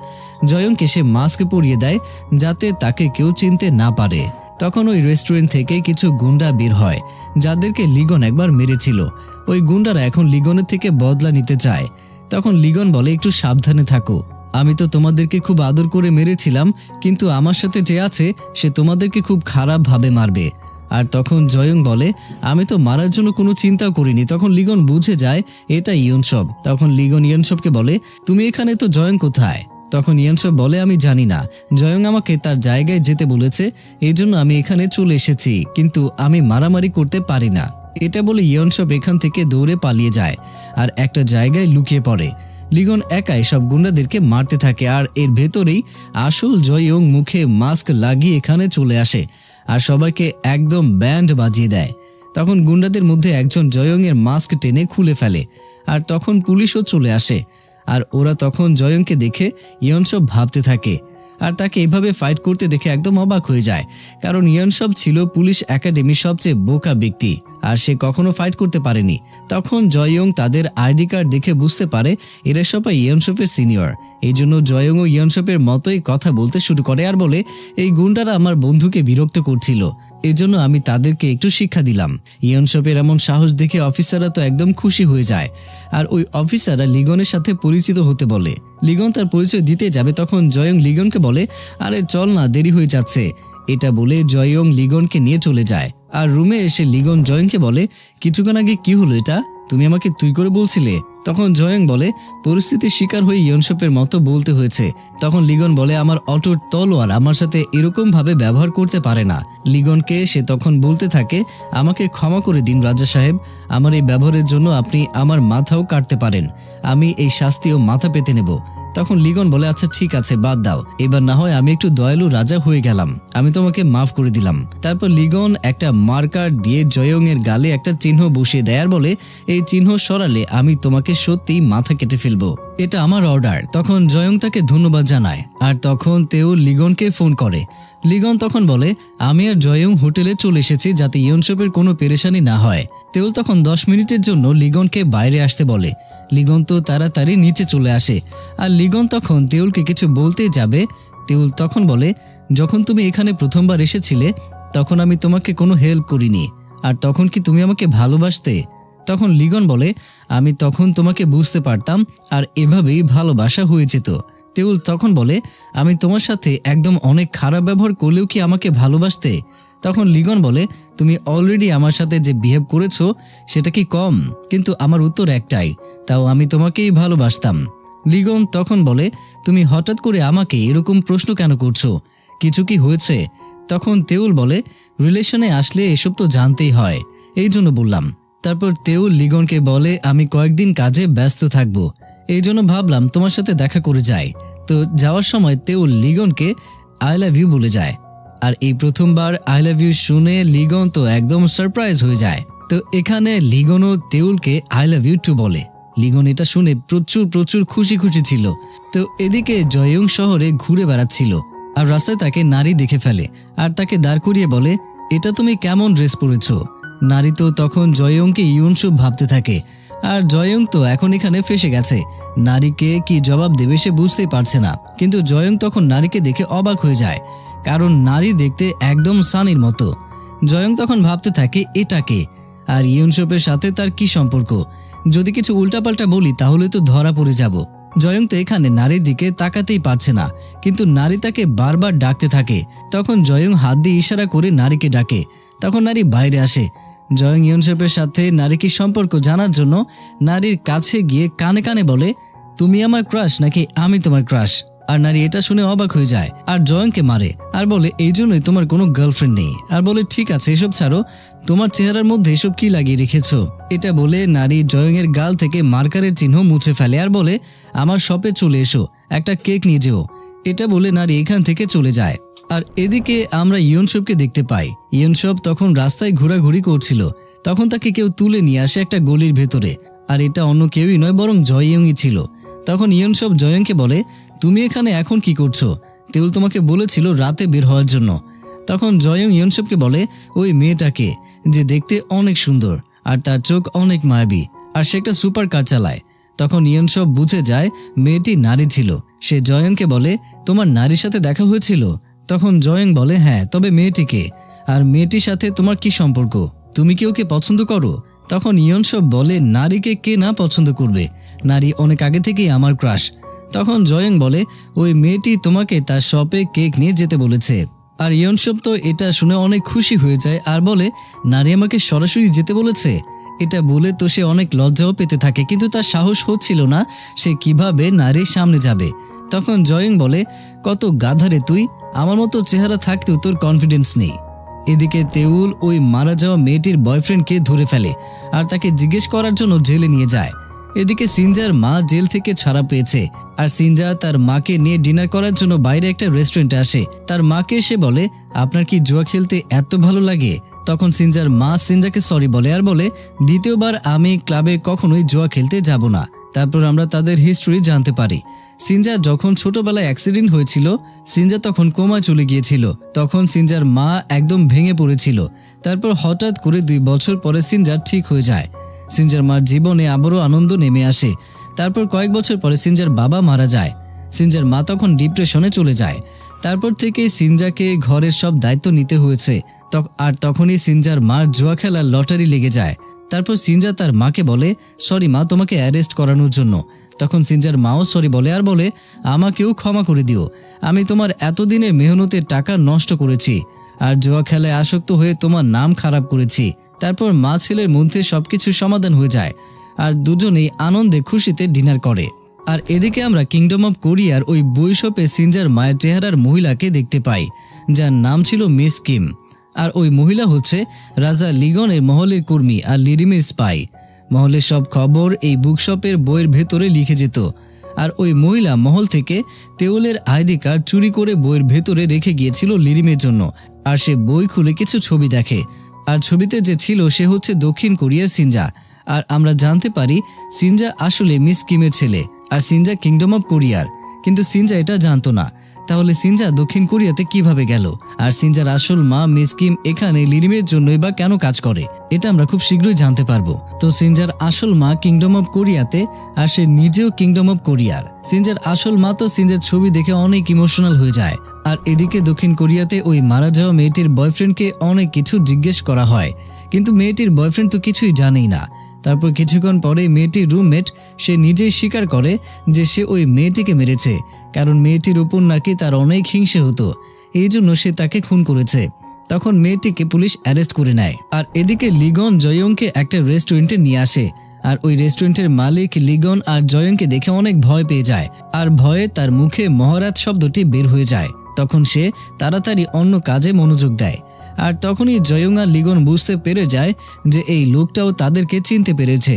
জয়ংকে সে মাস্ক পরিয়ে দেয় যাতে তাকে কেউ চিনতে না পারে। তখন ওই রেস্টুরেন্ট থেকে কিছু গুন্ডা বের হয় যাদেরকে লিগন একবার মেরেছিল। ওই গুন্ডারা এখন লিগনের থেকে বদলা নিতে চায়। তখন লিগন বলে, একটু সাবধানে থাকো, আমি তো তোমাদেরকে খুব আদর করে মেরেছিলাম, কিন্তু আমার সাথে যে আছে সে তোমাদেরকে খুব খারাপ ভাবে মারবে। আর তখন জয়ং বলে, আমি তো মারার জন্য কোনো চিন্তাও করিনি। তখন লিগন বুঝে যায় এটা ইয়নসব। তখন লিগন ইয়নসবকে বলে, তুমি এখানে, তো জয়ং কোথায়? তখন ইয়নসব বলে, আমি জানি না, জয়ং আমাকে তার জায়গায় যেতে বলেছে, এই জন্য আমি এখানে চলে এসেছি, কিন্তু আমি মারামারি করতে পারি না। এটা বলে ইয়নসব এখান থেকে দৌড়ে পালিয়ে যায় আর একটা জায়গায় লুকিয়ে পড়ে। লিগন একাই সব গুন্ডাদেরকে মারতে থাকে আর এর ভেতরেই আসল জয়ং মুখে মাস্ক লাগিয়ে এখানে চলে আসে আর সবাইকে একদম ব্যান্ড বাজিয়ে দেয়। তখন গুন্ডাদের মধ্যে একজন জয়ং এর মাস্ক টেনে খুলে ফেলে আর তখন পুলিশও চলে আসে। আর ওরা তখন জয়ংকে দেখে ইয়নসব ভাবতে থাকে আর তাকে এভাবে ফাইট করতে দেখে একদম অবাক হয়ে যায়, কারণ ইয়নসব ছিল পুলিশ একাডেমির সবচেয়ে বোকা ব্যক্তি আর সে কখনো ফাইট করতে পারেনি। তখন জয়ং তাদের আইডি কার্ড দেখে বুঝতে পারে এরা সবাই ইয়নসবের সিনিয়র। এই জন্য জয়ং ও ইয়নসবের মতোই কথা বলতে শুরু করে আর বলে, এই গুন্ডারা আমার বন্ধুকে বিরক্ত করছিল, এজন্য আমি তাদেরকে একটু শিক্ষা দিলাম। ইয়নসবের এমন সাহস দেখে অফিসাররা তো একদম খুশি হয়ে যায় আর ওই অফিসাররা লিগনের সাথে পরিচিত হতে বলে। লিগন তার পরিচয় দিতে যাবে, তখন জয়ং লিগনকে বলে, আরে চল না, দেরি হয়ে যাচ্ছে। এটা বলে জয়ং লিগনকে নিয়ে চলে যায় আর রুমে এসে লিগন জয়ংকে বলে, কিছুক্ষণ আগে কি হলো এটা? তুমি আমাকে তুই করে বলছিলে। তখন জয়ং বলে পরিস্থিতির শিকার হয়ে ইয়নসপের মতো বলতে হয়েছে। তখন লিগন বলে আমার অটুট তলোয়ার আমার সাথে এরকম ভাবে ব্যবহার করতে পারে না। লিগনকে সে তখন বলতে থাকে আমাকে ক্ষমা করে দিন রাজা সাহেব, আমার এই ব্যবহারের জন্য আপনি আমার মাথাও কাটতে পারেন, আমি এই শাস্তিও মাথা পেতে নেব। তখন লিগন বলে আচ্ছা ঠিক আছে বাদ দাও, এবার না হয় আমি একটু দয়ালু রাজা হয়ে গেলাম, আমি তোমাকে মাফ করে দিলাম। তারপর লিগন একটা মার্কার দিয়ে জয়ং এর গালে একটা চিহ্ন বসিয়ে দেয় আর বলে এই চিহ্ন সরালে আমি তোমাকে সত্যিই মাথা কেটে ফেলবো, এটা আমার অর্ডার। তখন জয়ং তাকে ধন্যবাদ জানায় আর তখন তেও লিগনকে ফোন করে। লিগন তখন বলে আমি আর জয়ং হোটেলে চলে এসেছি যাতে ইয়নসপের কোনো পেরেশানি না হয়। তেউল তখন 10 মিনিটের জন্য লিগনকে বাইরে আসতে বলে। লিগন তো তাড়াতাড়ি নিচে চলে আসে আর লিগন তখন তেউলকে কিছু বলতে যাবে। তেউল তখন বলে যখন তুমি এখানে প্রথমবার এসেছিলে তখন আমি তোমাকে কোনো হেল্প করিনি, আর তখন কি তুমি আমাকে ভালোবাসতে? তখন লিগন বলে আমি তখন তোমাকে বুঝতে পারতাম আর এভাবেই ভালোবাসা হয়ে যেত। তেউল তখন বলে আমি তোমার সাথে একদম অনেক খারাপ ব্যবহার করলেও কি আমাকে ভালোবাসতে? তখন লিগন বলে তুমি অলরেডি আমার সাথে যে বিহেভ করেছো সেটা কি কম? কিন্তু আমার উত্তর একটাই, তাও আমি তোমাকেই ভালোবাসতাম। লিগন তখন বলে তুমি হঠাৎ করে আমাকে এরকম প্রশ্ন কেন করছো, কিছু কি হয়েছে? তখন তেউল বলে রিলেশনে আসলে এসব তো জানতেই হয়, এই জন্য বললাম। তারপর তেউল লিগনকে বলে আমি কয়েকদিন কাজে ব্যস্ত থাকবো, এই জন্য ভাবলাম তোমার সাথে দেখা করে যাই। তো যাওয়ার সময় তেউল লিগনকে আই লাভ ইউ বলে যায়। আর এই প্রথমবার আই লাভ ইউ শুনে লিগন তো একদম সারপ্রাইজ হয়ে যায়। তো এখানে লিগনও তেউলকে আই লাভ ইউ টু বলে। লিগন এটা শুনে প্রচুর প্রচুর খুশি খুশি ছিল। তো এদিকে জয়ং শহরে ঘুরে বেড়াচ্ছিল আর রাস্তায় তাকে নারী দেখে ফেলে আর তাকে দাঁড় করিয়ে বলে এটা তুমি কেমন ড্রেস পরেছো? নারী তো তখন জয়ংকে ইয়নসুপ ভাবতে থাকে আর জয়ং তো এখন এখানে ফেসে গেছে, নারীকে কি জবাব দেবে সে বুঝতেই পারছে না। কিন্তু জয়ং তখন নারীকে দেখে অবাক হয়ে যায়, কারণ নারী দেখতে একদম সানির মতো। জয়ং তখন ভাবতে থাকে এটা কে আর ইয়নসুপের সাথে তার কি সম্পর্ক, যদি কিছু উল্টাপাল্টা বলি তাহলে তো ধরা পড়ে যাব। জয়ং তো এখানে নারীর দিকে তাকাতেই পারছে না, কিন্তু নারী তাকে বারবার ডাকতে থাকে। তখন জয়ং হাত দিয়ে ইশারা করে নারীকে ডাকে, তখন নারী বাইরে আসে। জয়ং ইয়নসুপের সাথে নারী কি সম্পর্ক জানার জন্য নারীর কাছে গিয়ে কানে কানে বলে তুমি আমার ক্রাশ নাকি আমি তোমার ক্রাশ? আর নারী এটা শুনে অবাক হয়ে যায় আর জয়ংকে মারে আর বলে এই জন্যই তোমার কোনো গার্লফ্রেন্ড নেই। আর বলে ঠিক আছে এসব ছাড়ো, তোমার চেহারার মধ্যে এসব কি লাগিয়ে রেখেছো? এটা বলে নারী জয়ং এর গাল থেকে মার্কারের চিহ্ন মুছে ফেলে আর বলে আমার শপে চলে এসো, একটা কেক নিয়ে যেও। এটা বলে নারী এখান থেকে চলে যায়। আর এদিকে আমরা ইয়নসুপকে দেখতে পাই। ইয়নসুপ তখন রাস্তায় ঘোরাঘুরি করছিল, তখন তাকে কেউ তুলে নিয়ে আসে একটা গলির ভেতরে, আর এটা অন্য কেউই নয় বরং জয়ংই ছিল। তখন ইয়নসুপ জয়ংকে বলে তুমি এখানে এখন কি করছো? তেউল তোমাকে বলেছিল রাতে বের হওয়ার জন্য। তখন জয়ং ইয়নসুপকে বলে ওই মেয়েটাকে, যে দেখতে অনেক সুন্দর আর তার চোখ অনেক মায়াবী আর সে একটা সুপার কার চালায়। তখন ইয়নসুপ বুঝে যায় মেয়েটি নারী ছিল। সে জয়ংকে বলে তোমার নারীর সাথে দেখা হয়েছিল? তখন জয়ং বলে হ্যাঁ, তবে মেয়েটিকে আর মেয়েটির সাথে তোমার কি সম্পর্ক? তুমি কি ওকে পছন্দ করো? তখন ইয়নসুপ বলে নারীকে কে না পছন্দ করবে, নারী অনেক আগে থেকেই আমার ক্রাশ। তখন জয়ং বলে ওই মেয়েটি তোমাকে তার শপে কেক নিয়ে যেতে বলেছে। আর ইয়নসুপ তো এটা শুনে অনেক খুশি হয়ে যায় আর বলে নারী আমাকে সরাসরি যেতে বলেছে। এটা বলে তো সে অনেক লজ্জাও পেতে থাকে, কিন্তু তার সাহস হচ্ছিল না সে কিভাবে নারীর সামনে যাবে। তখন জয়ং বলে কত গাধারে তুই, আমার মতো চেহারা থাকতেও তোর কনফিডেন্স নেই। এদিকে তেউল ওই মারা যাওয়া মেয়েটির বয়ফ্রেন্ডকে ধরে ফেলে আর তাকে জিজ্ঞেস করার জন্য জেলে নিয়ে যায়। এদিকে সিনজার মা জেল থেকে ছাড়া পেয়েছে আর সিনজা তার মাকে নিয়ে ডিনার করার জন্য বাইরে একটা রেস্টুরেন্টে আসে। তার মাকে এসে বলে আপনার কি জুয়া খেলতে এত ভালো লাগে? তখন সিনজার মা সিনজাকে সরি বলে আর বলে দ্বিতীয়বার আমি ক্লাবে কখনোই জুয়া খেলতে যাব না। তারপর আমরা তাদের হিস্ট্রি জানতে পারি। সিনজার যখন ছোটবেলায় অ্যাক্সিডেন্ট হয়েছিল, সিনজা তখন কোমায় চলে গিয়েছিল। তখন সিনজার মা একদম ভেঙে পড়েছিল। তারপর হঠাৎ করে 2 বছর পরে সিনজার ঠিক হয়ে যায়। সিনজার মার জীবনে আবারও আনন্দ নেমে আসে। তারপর কয়েক বছর পরে সিনজার বাবা মারা যায়। সিনজার মা তখন ডিপ্রেশনে চলে যায়। তারপর থেকে সিনজাকে ঘরের সব দায়িত্ব নিতে হয়েছে। আর তখনই সিনজার মার জুয়া খেলার লটারি লেগে যায়। তারপর সিনজা তার মাকে বলে সরি মা, তোমাকে অ্যারেস্ট করানোর জন্য। তখন সিনজার মাও সরি বলে আর বলে আমাকেও ক্ষমা করে দিও, আমি তোমার এতদিনের মেহনতের টাকা নষ্ট করেছি আর জুয়া খেলায় আসক্ত হয়ে তোমার নাম খারাপ করেছি। তারপর মা ছেলের মধ্যে সবকিছু সমাধান হয়ে যায় আর দুজনেই আনন্দে খুশিতে ডিনার করে। আর এদিকে আমরা কিংডম অব কোরিয়ার ওই বই শপে সিনজার মায়ের চেহারার মহিলাকে দেখতে পাই, যার নাম ছিল মিস কিম। আর ওই মহিলা হচ্ছে রাজা লিগনের মহলের কর্মী আর লিরিমের স্পাই। মহলের সব খবর এই বুকশপের বইয়ের ভেতরে লিখে যেত। আর ওই মহিলা মহল থেকে তেওলের আইডি কার্ড চুরি করে বইয়ের ভেতরে রেখে গিয়েছিল লিরিমের জন্য। আর সে বই খুলে কিছু ছবি দেখে, আর ছবিতে যে ছিল সে হচ্ছে দক্ষিণ কোরিয়ার সিনজা। আর আমরা জানতে পারি সিনজা আসলে মিস কিমের ছেলে, আর সিনজা কিংডম অব কোরিয়ার। কিন্তু সিনজা এটা জানতো না। তাহলে সিনজা দক্ষিণ কোরিয়াতে কিভাবে গেল? আর সিনজার আসল মা মিস কিম এখানে লিরিমের জন্যই বা কেন কাজ করে, এটা আমরা খুব শীঘ্রই জানতে পারবো। তো সিনজার আসল মা কিংডম অব কোরিয়াতে, আর সে নিজেও কিংডম অব কোরিয়ার। সিনজার আসল মা তো সিনজার ছবি দেখে অনেক ইমোশনাল হয়ে যায়। আর এদিকে দক্ষিণ কোরিয়াতে ওই মারা যাওয়া মেয়েটির বয়ফ্রেন্ডকে অনেক কিছু জিজ্ঞেস করা হয়, কিন্তু মেয়েটির বয়ফ্রেন্ড তো কিছুই জানেই না। তারপর কিছুক্ষণ পরে মেয়েটির রুমমেট সে নিজেই স্বীকার করে যে সে ওই মেয়েটিকে মেরেছে, কারণ মেয়েটির উপর নাকি তার অনেক হিংসে হতো, এই জন্য সে তাকে খুন করেছে। তখন মেয়েটিকে পুলিশ অ্যারেস্ট করে নেয়। আর এদিকে লিগন জয়ংকে একটা রেস্টুরেন্টে নিয়ে আসে, আর ওই রেস্টুরেন্টের মালিক লিগন আর জয়ংকে দেখে অনেক ভয় পেয়ে যায়, আর ভয়ে তার মুখে মহারাজ শব্দটি বের হয়ে যায়। তখন সে তাড়াতাড়ি অন্য কাজে মনোযোগ দেয়। আর তখনই জয়ং আর লিগন বুঝতে পেরে যায় যে এই লোকটাও তাদেরকে চিনতে পেরেছে,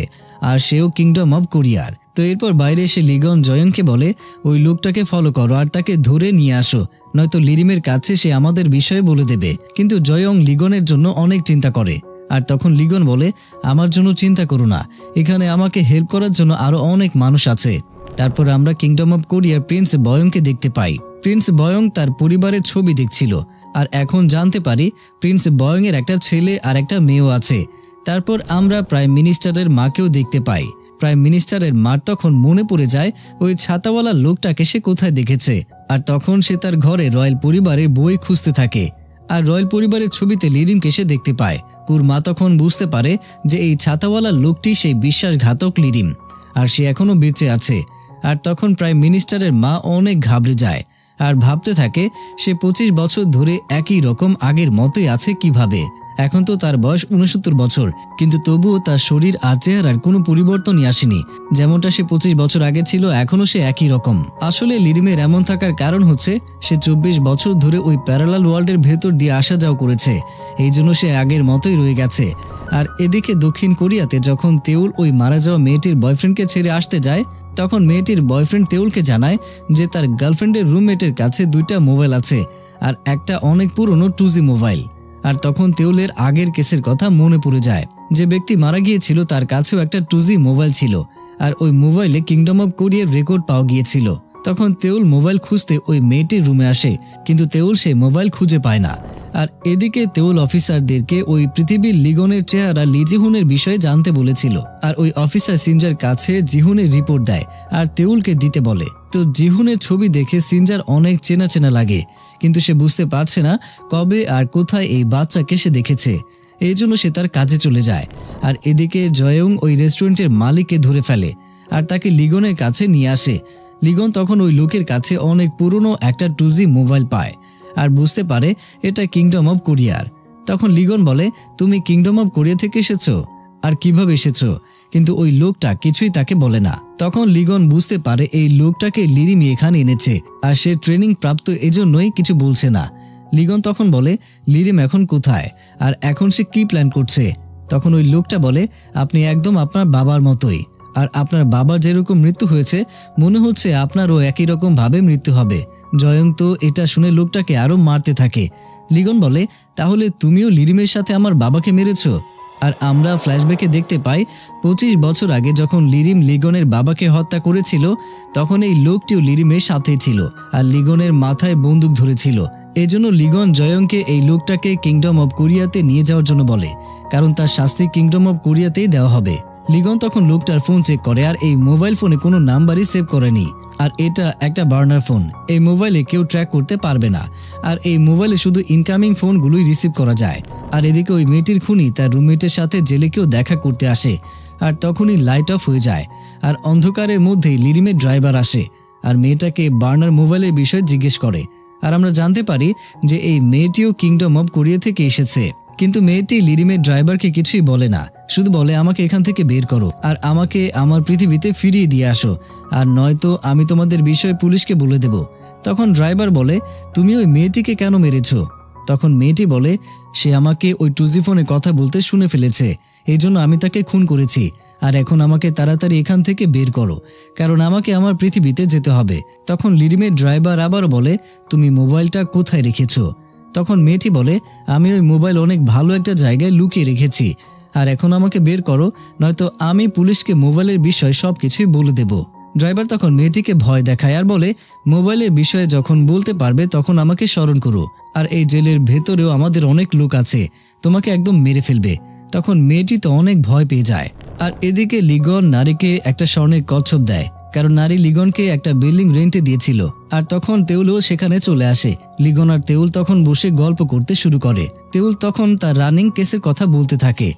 আর সেও কিংডম অব কোরিয়ার। তো এরপর বাইরে এসে লিগন জয়ংকে বলে ওই লোকটাকে ফলো করো আর তাকে ধরে নিয়ে আসো, নয়তো লিরিমের কাছে সে আমাদের বিষয়ে বলে দেবে। কিন্তু জয়ং লিগনের জন্য অনেক চিন্তা করে। আর তখন লিগন বলে আমার জন্য চিন্তা করো না, এখানে আমাকে হেল্প করার জন্য আরো অনেক মানুষ আছে। তারপর আমরা কিংডম অব কোরিয়ার প্রিন্স বয়ংকে দেখতে পাই। প্রিন্স বয়ং তার পরিবারের ছবি দেখছিল, আর এখন জানতে পারি প্রিন্স বয়ং এর একটা ছেলে আর একটা মেয়েও আছে। তারপর আমরা প্রাইম মিনিস্টারের মাকেও দেখতে পাই। প্রাইম মিনিস্টারের মার তখন মনে পড়ে যায় ওই ছাতাওয়ালা লোকটাকে সে কোথায় দেখেছে। আর তখন সে তার ঘরে রয়্যাল পরিবারের বই খুঁজতে থাকে, আর রয়্যাল পরিবারের ছবিতে লিরিমকে সে দেখতে পায়। কুর মা তখন বুঝতে পারে যে এই ছাতাওয়ালা লোকটি সেই বিশ্বাসঘাতক লিরিম, আর সে এখনো বেঁচে আছে। আর তখন প্রাইম মিনিস্টারের মা অনেক ঘাবড়ে যায়, আর ভাবতে থাকে সে 25 বছর ধরে একই রকম আগের মতোই আছে কিভাবে। এখন তো তার বয়স 69 বছর, কিন্তু তবুও তার শরীর আর চেহারার কোনো পরিবর্তনই আসেনি। যেমনটা সে 25 বছর আগে ছিল এখনো সে একই রকম। আসলে লিরিমের এমন থাকার কারণ হচ্ছে সে 24 বছর ধরে ওই প্যারালাল ওয়ার্ল্ডের ভেতর দিয়ে আসা যাওয়া করেছে, এই জন্য সে আগের মতোই রয়ে গেছে। আর এদিকে দক্ষিণ কোরিয়াতে যখন তেওল ওই মারা যাওয়া মেয়েটির বয়ফ্রেন্ডকে ছেড়ে আসতে যায়, তখন মেয়েটির বয়ফ্রেন্ড তেওলকে জানায় যে তার গার্লফ্রেন্ডের রুমমেটের কাছে 2টা মোবাইল আছে, আর একটা অনেক পুরনো 2G মোবাইল। আর তখন তেওলের আগের কেসের কথা মনে পড়ে যায়, যে ব্যক্তি মারা গিয়েছিল তার কাছেও একটা 2G মোবাইল ছিল, আর ওই মোবাইলে কিংডম অব কোরিয়ার রেকর্ড পাওয়া গিয়েছিল। তখন তেওল মোবাইল খুঁজতে ওই মেয়েটির রুমে আসে, কিন্তু তেওল সে মোবাইল খুঁজে পায় না। আর এদিকে তেওল অফিসারদেরকে ওই পৃথিবীর লিগনের চেহারা লি জিহুনের বিষয়ে জানতে বলেছিল, আর ওই অফিসার সিনজার কাছে জিহুনের রিপোর্ট দেয় আর তেওলকে দিতে বলে। তো জিহুনের ছবি দেখে সিনজার অনেক চেনা চেনা লাগে, কিন্তু সে বুঝতে পারছে না কবে আর কোথায় এই বাচ্চাকে সে দেখেছে, এই জন্য সে তার কাজে চলে যায়। আর এদিকে জয়ং ওই রেস্টুরেন্টের মালিককে ধরে ফেলে আর তাকে লিগনের কাছে নিয়ে আসে। লিগন তখন ওই লোকের কাছে অনেক পুরনো একটা 2G মোবাইল পায়, আর বুঝতে পারে এটা কিংডম অব কোরিয়ার। তখন লিগন বলে তুমি কিংডম অব কোরিয়া থেকে এসেছো, আর কিভাবে এসেছো? কিন্তু ওই লোকটা কিছুই তাকে বলে না। তখন লিগন বুঝতে পারে এই লোকটাকে লিরিমি এখানে এনেছে, আর সে ট্রেনিং প্রাপ্ত এজন্যই কিছু বলছে না। লিগন তখন বলে লিরিম এখন কোথায়, আর এখন সে কি প্ল্যান করছে? তখন ওই লোকটা বলে আপনি একদম আপনার বাবার মতোই, আর আপনার বাবার যেরকম মৃত্যু হয়েছে মনে হচ্ছে আপনারও একই রকম ভাবে মৃত্যু হবে। জয়ং তো এটা শুনে লোকটাকে আরো মারতে থাকে। লিগন বলে তাহলে তুমিও লিরিমের সাথে আমার বাবাকে মেরেছো? আর আমরা ফ্ল্যাশব্যাকে দেখতে পাই 25 বছর আগে যখন লিরিম লিগনের বাবাকে হত্যা করেছিল, তখন এই লোকটিও লিরিমের সাথে ছিল, আর লিগনের মাথায় বন্দুক ধরেছিল। এজন্য লিগন জয়ংকে এই লোকটাকে কিংডম অব কোরিয়াতে নিয়ে যাওয়ার জন্য বলে, কারণ তার শাস্তি কিংডম অব কোরিয়াতেই দেওয়া হবে। লিগন তখন লোকটার ফোন চেক করে, আর এই মোবাইল ফোনে কোনো নাম্বারই সেভ করেনি, আর এটা একটা বার্নার ফোন। এই মোবাইলে কেউ ট্র্যাক করতে পারবে না, আর এই মোবাইলে শুধু ইনকামিং ফোনগুলোই রিসিভ করা যায়। আর এদিকে ওই মেয়েটির খুনি তার রুমমেটের সাথে জেলে কেউ দেখা করতে আসে, আর তখনই লাইট অফ হয়ে যায়, আর অন্ধকারের মধ্যেই লিরিমের ড্রাইভার আসে আর মেয়েটাকে বার্নার মোবাইলের বিষয়ে জিজ্ঞেস করে। আর আমরা জানতে পারি যে এই মেয়েটিও কিংডম অব কোরিয়া থেকে এসেছে, কিন্তু মেয়েটি লিরিমের ড্রাইভারকে কিছুই বলে না, শুধু বলে আমাকে এখান থেকে বের করো আর আমাকে আমার পৃথিবীতে ফিরিয়ে দিয়ে আসো, আর নয়তো আমি তোমাদের বিষয়ে পুলিশকে বলে দেব। তখন ড্রাইভার বলে, তুমি ওই মেয়েটিকে কেন মেরেছ? তখন মেয়েটি বলে, সে আমাকে ওই টুজি ফোনে কথা বলতে শুনে ফেলেছে, এই জন্য আমি তাকে খুন করেছি, আর এখন আমাকে তাড়াতাড়ি এখান থেকে বের করো, কারণ আমাকে আমার পৃথিবীতে যেতে হবে। তখন লিরিমের ড্রাইভার আবারও বলে, তুমি মোবাইলটা কোথায় রেখেছো? তখন মেয়েটি বলে, আমি ওই মোবাইল অনেক ভালো একটা জায়গায় লুকিয়ে রেখেছি, আর এখন আমাকে বের করো, নয়তো আমি পুলিশকে মোবাইলের বিষয়ে সব কিছুই বলে দেব। ড্রাইভার তখন মেয়েটিকে ভয় দেখায় আর বলে, মোবাইলের বিষয়ে যখন বলতে পারবে তখন আমাকে স্মরণ করো, আর এই জেলের ভেতরেও আমাদের অনেক লোক আছে, তোমাকে একদম মেরে ফেলবে। তখন মেয়েটি তো অনেক ভয় পেয়ে যায়। আর এদিকে লিগন নারীকে একটা স্বর্ণের কচ্ছপ দেয়, কারণ নারী লিগনকে একটা বিল্ডিং রেন্টে দিয়েছিল। আর তখন তেউলও সেখানে চলে আসে। লিগন আর তেউল তখন বসে গল্প করতে শুরু করে। তেউল তখন তার রানিং কেসের কথা বলতে থাকে,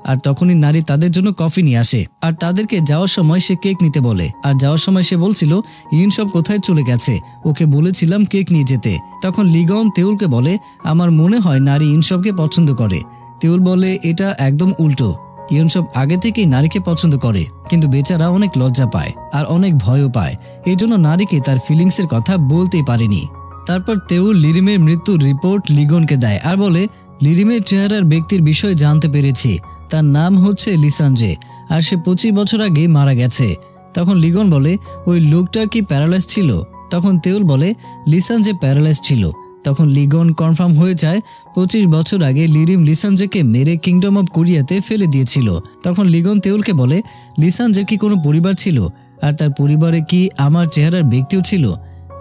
আর তখনই নারী তাদের জন্য কফি নিয়ে আসে, আর তাদেরকে যাওয়ার সময় সে কেক নিতে বলে। আর যাওয়ার সময় সে বলছিল ইউনসব কোথায় চলে গেছে, ওকে বলেছিলাম কেক নিয়ে যেতে। তখন লিগন তেউলকে বলে, আমার মনে হয় নারী ইউনসবকে পছন্দ করে। তেউল বলে, এটা একদম উল্টো, ইউনসব আগে থেকেই নারীকে পছন্দ করে, কিন্তু বেচারা অনেক লজ্জা পায় আর অনেক ভয়ও পায়, এই জন্য নারীকে তার ফিলিংসের কথা বলতেই পারেনি। তারপর তেউল লিরিমের মৃত্যুর রিপোর্ট লিগনকে দেয় আর বলে, লিরিমের চেহারার ব্যক্তির বিষয়ে জানতে পেরেছি, তার নাম হচ্ছে লিসানজে, আর সে 25 বছর আগে মারা গেছে। তখন লিগন বলে, ওই লোকটা কি প্যারালাইজ ছিল? তখন তেউল বলে, লিসানজে প্যারালাইজ ছিল। তখন লিগন কনফার্ম হয়ে যায় 25 বছর আগে লিরিম লিসানজেকে মেরে কিংডম অফ কোরিয়াতে ফেলে দিয়েছিল। তখন লিগন তেউলকে বলে, লিসানজের কি কোনো পরিবার ছিল, আর তার পরিবারে কি আমার চেহারার ব্যক্তিও ছিল?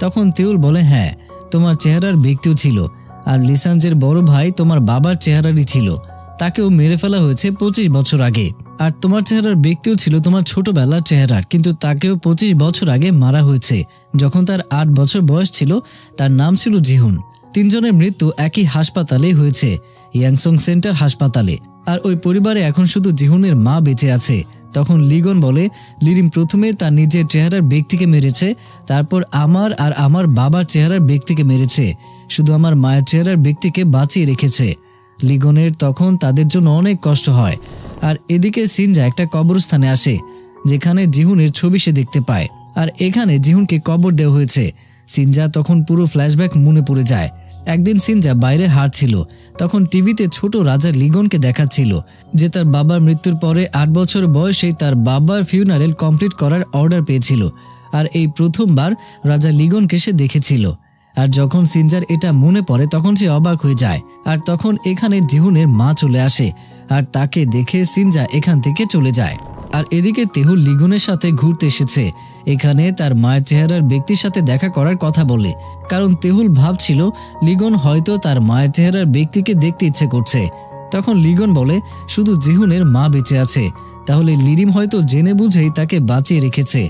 তখন তেউল বলে, হ্যাঁ, তোমার চেহারার ব্যক্তিও ছিল, আর লিসানজের বড় ভাই তোমার বাবার চেহারারই ছিল, তাকেও মেরে ফেলা হয়েছে 25 বছর আগে। আর তোমার চেহারার ব্যক্তিও ছিল তোমার ছোটবেলার চেহারার, কিন্তু তাকেও 25 বছর আগে মারা হয়েছে, যখন তার 8 বছর বয়স ছিল। তার নাম ছিল জিহুন। 3 জনের মৃত্যু একই হাসপাতালে হয়েছে, ইয়াংসং সেন্টার হাসপাতালে। আর ওই পরিবারে এখন শুধু জিহুনের মা বেঁচে আছে। তখন লিগন বলে, লিরিম প্রথমে তার নিজের চেহারার ব্যক্তিকে মেরেছে, তারপর আমার আর আমার বাবার চেহারার ব্যক্তিকে মেরেছে, শুধু আমার মায়ের চেহারার ব্যক্তিকে বাঁচিয়ে রেখেছে। লিগনের তখন তাদের জন্য অনেক কষ্ট হয়। আর এদিকে সিনজা একটা কবরস্থানে আসে, যেখানে জিহুনের ছবি সে দেখতে পায়, আর এখানে জিহুনকে কবর দেওয়া হয়েছে। সিনজা তখন পুরো ফ্ল্যাশব্যাক মনে পড়ে যায়। একদিন সিনজা বাইরে হাঁটছিল, তখন টিভিতে ছোট রাজা লিগনকে দেখাচ্ছিল, যে তার বাবার মৃত্যুর পরে 8 বছর বয়সে তার বাবার ফিউনারেল কমপ্লিট করার অর্ডার পেয়েছিল, আর এই প্রথমবার রাজা লিগনকে সে দেখেছিল। আর যখন সিনজার এটা মনে পড়ে তখন সে অবাক হয়ে যায়। আর তখন এখানে জিহুনের মা চলে আসে, আর তাকে দেখে সিনজা এখান থেকে চলে যায়। আর এদিকে তেহুল লিগনের সাথে ঘুরতে এসেছে, এখানে তার মায়ের চেহারার ব্যক্তির সাথে দেখা করার কথা বলে, কারণ তেহুল ভাবছিল লিগন হয়তো তার মায়ের চেহারার ব্যক্তিকে দেখতে ইচ্ছে করছে। তখন লিগন বলে, শুধু জিহুনের মা বেঁচে আছে, তাহলে লিরিম হয়তো জেনে বুঝেই তাকে বাঁচিয়ে রেখেছে,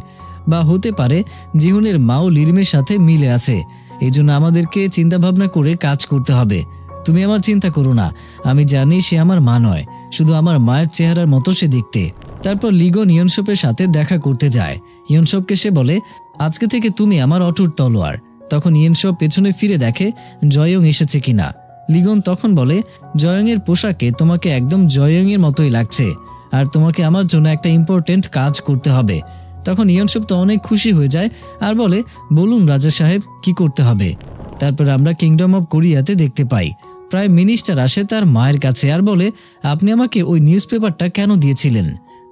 বা হতে পারে জিহুনের মাও লিরিমের সাথে মিলে আছে। এই জন্য আমাদেরকে চিন্তা ভাবনা করে কাজ করতে হবে। তুমি আমার চিন্তা করো না, আমি জানি সে আমার মা নয়, শুধু আমার মায়ের চেহারার মতো সে দেখতে। তারপর লিগন ইয়নসপের সাথে দেখা করতে যায়। ইয়নসপকে সে বলে, আজকে থেকে তুমি আমার অটুট তলোয়ার। তখন ইয়নসপ পেছনে ফিরে দেখে জয়ং এসেছে কিনা। লিগন তখন বলে, জয়ং এর পোশাকে তোমাকে একদম জয়ং এর মতোই লাগছে, আর তোমাকে আমার জন্য একটা ইম্পর্টেন্ট কাজ করতে হবে। তখন ইয়নসপ তো অনেক খুশি হয়ে যায় আর বলে, বলুন রাজা সাহেব, কি করতে হবে? তারপর আমরা কিংডম অফ কোরিয়াতে দেখতে পাই প্রাইম মিনিস্টার আসে তার মায়ের কাছে আর বলে, আপনি আমাকে ওই নিউজ পেপারটা কেন দিয়েছিলেন?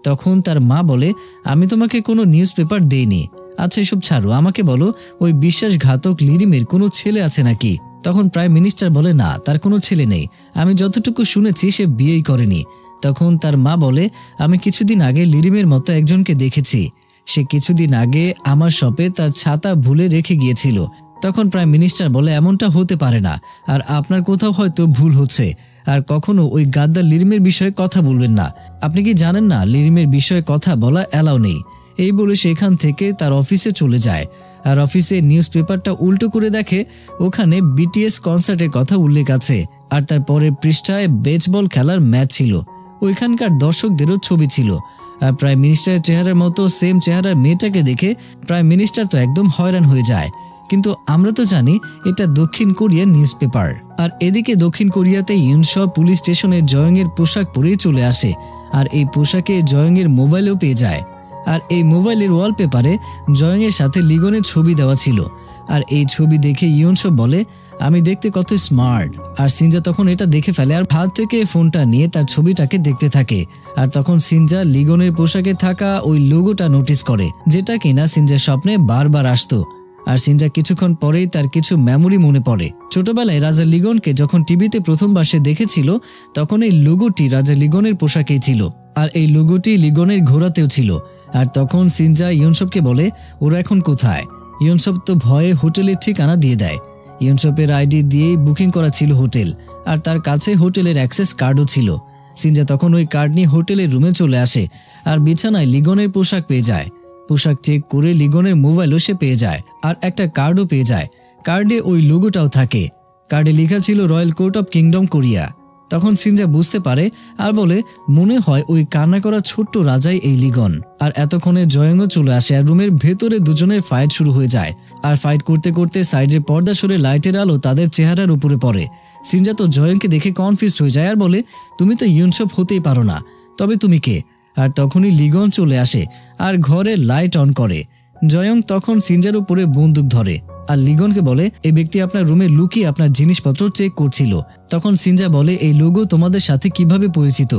তখন তার মা বলে, আমি তোমাকে কোনো নিউজ পেপার দেইনি। আচ্ছা এসব ছাড়ো, আমাকে বলো ওই বিশ্বাসঘাতক লিরিমের কোনো ছেলে আছে নাকি? তখন প্রাইম মিনিস্টার বলে, না, তার কোনো ছেলে নেই, আমি যতটুকু শুনেছি সে বিয়েই করেনি। তখন তার মা বলে, আমি কিছুদিন আগে লিরিমের মতো একজনকে দেখেছি, সে কিছুদিন আগে আমার শপে তার ছাতা ভুলে রেখে গিয়েছিল। তখন প্রাইম মিনিস্টার বলে, এমনটা হতে পারে না, আর আপনার কোথাও হয়তো ভুল হচ্ছে, আর কখনো ওই গাদ্দার লিরিমের বিষয়ে কথা বলবেন না। আপনি কি জানেন না লিরিমের বিষয়ে কথা বলা অ্যালাউ নেই? এই বলে সেখান থেকে তার অফিসে চলে যায়। আর অফিসে নিউজ পেপারটা উল্টো করে দেখে ওখানে বিটিএস কনসার্টের কথা উল্লেখ আছে, আর তার পরের পৃষ্ঠায় বেসবল খেলার ম্যাচ ছিল, ওইখানকার দর্শকদেরও ছবি ছিল। আর প্রাইম মিনিস্টারের চেহারার মতো সেম চেহারার মেয়েটাকে দেখে প্রাইম মিনিস্টার তো একদম হয়রান হয়ে যায়। কিন্তু আমরা তো জানি এটা দক্ষিণ কোরিয়ার নিউজ পেপার। আর এদিকে দক্ষিণ কোরিয়াতে ইউনসব পুলিশ স্টেশনে জয়ংয়ের পোশাক পরেই চলে আসে, আর এই পোশাকে জয়ংয়ের মোবাইলও পেয়ে যায়। আর এই মোবাইলের ওয়ালপেপারে জয়ংয়ের সাথে লিগনের ছবি দেওয়া ছিল। আর এই ছবি দেখে ইউনসব বলে, আমি দেখতে কত স্মার্ট। আর সিনজা তখন এটা দেখে ফেলে আর হাত থেকে ফোনটা নিয়ে তার ছবিটাকে দেখতে থাকে। আর তখন সিনজা লিগনের পোশাকে থাকা ওই লোগোটা নোটিস করে, যেটা কিনা সিনজার স্বপ্নে বারবার আসতো। আর সিনজা কিছুক্ষণ পরেই তার কিছু মেমোরি মনে পড়ে। ছোটবেলায় রাজা লিগনকে যখন টিভিতে প্রথমবার সে দেখেছিল, তখন এই লোগোটি রাজা লিগনের পোশাকেই ছিল, আর এই লোগোটি লিগনের ঘোড়াতেও ছিল। আর তখন সিনজা ইউনসবকে বলে, ওরা এখন কোথায়? ইউনসব তো ভয়ে হোটেলের ঠিকানা দিয়ে দেয়। ইউনসবের আইডি দিয়েই বুকিং করা ছিল হোটেল, আর তার কাছে হোটেলের অ্যাক্সেস কার্ডও ছিল। সিনজা তখন ওই কার্ড নিয়ে হোটেলের রুমে চলে আসে, আর বিছানায় লিগনের পোশাক পেয়ে যায়। পোশাক চেক করে লিগনের মোবাইলও সে পেয়ে যায়, আর একটা কার্ডও পেয়ে যায়। কার্ডে ওই লোগোটাও থাকে। কার্ডে লেখা ছিল royal court of kingdom Korea. তখন সিনজা বুঝতে পারে আর বলে, মনে হয় ওই কান্না করা ছোট্ট রাজাই এই লিগন। আর এতক্ষণে জয়ংও চলে আসে, আর রুমের ভেতরে দুজনের ফাইট শুরু হয়ে যায়। আর ফাইট করতে করতে সাইডের পর্দা সরে লাইটের আলো তাদের চেহারার উপরে পড়ে। সিনজা তো জয়ংকে দেখে কনফিউজড হয়ে যায় আর বলে, তুমি তো ইউনসব হতেই পারো না, তবে তুমি কে? আর তখনই লিগন চলে আসে আর ঘরে লাইট অন করে। জয়ং তখন সিনজার উপরে বন্দুক ধরে আর লিগনকে বলে, এই ব্যক্তি আপনার রুমে লুকিয়ে আপনার জিনিসপত্র চেক করছিল। তখন সিনজা বলে, এই লোগো তোমাদের সাথে কিভাবে পরিচিত?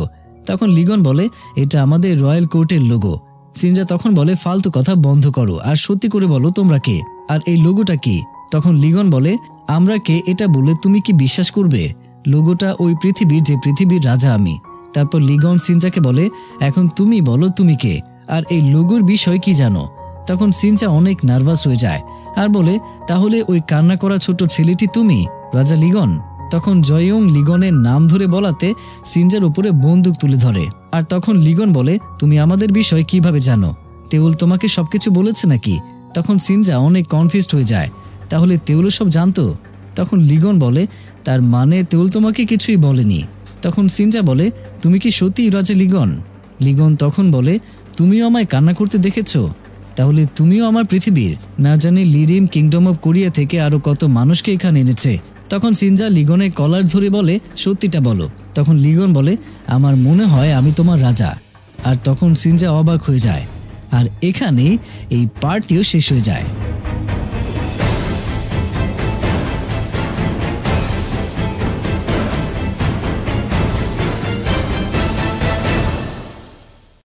তখন লিগন বলে, এটা আমাদের রয়্যাল কোর্টের লোগো। সিনজা তখন বলে, ফালতু কথা বন্ধ করো আর সত্যি করে বলো তোমরা কে, আর এই লোগোটা কি? তখন লিগন বলে, আমরা কে এটা বলে তুমি কি বিশ্বাস করবে? লোগোটা ওই পৃথিবীর, যে পৃথিবীর রাজা আমি। তারপর লিগন সিনজাকে বলে, এখন তুমি বলো তুমি কে, আর এই লোগোর বিষয় কি জানো? তখন সিনজা অনেক নার্ভাস হয়ে যায় আর বলে, তাহলে ওই কান্না করা ছোট ছেলেটি তুমি, রাজা লিগন? তখন জয়ং লিগনের নাম ধরে বলাতে সিনজার উপরে বন্দুক তুলে ধরে। আর তখন লিগন বলে, তুমি আমাদের বিষয় কিভাবে জানো? তেউল তোমাকে সবকিছু বলেছে নাকি? তখন সিনজা অনেক কনফিউজড হয়ে যায়, তাহলে তেউলও সব জানতো? তখন লিগন বলে, তার মানে তেউল তোমাকে কিছুই বলেনি। তখন সিনজা বলে, তুমি কি সত্যিই রাজা লিগন? লিগন তখন বলে, তুমিও আমায় কান্না করতে দেখেছো? তাহলে তুমিও আমার পৃথিবীর? না জানি লিরিম কিংডম অফ কোরিয়া থেকে আরো কত মানুষকে এখানে এনেছে। তখন সিনজা লিগনের কলার ধরে বলে, সত্যিটা বলো। তখন লিগন বলে, আমার মনে হয় আমি তোমার রাজা। আর তখন সিনজা অবাক হয়ে যায়। আর এখানেই এই পার্টটিও শেষ হয়ে যায়।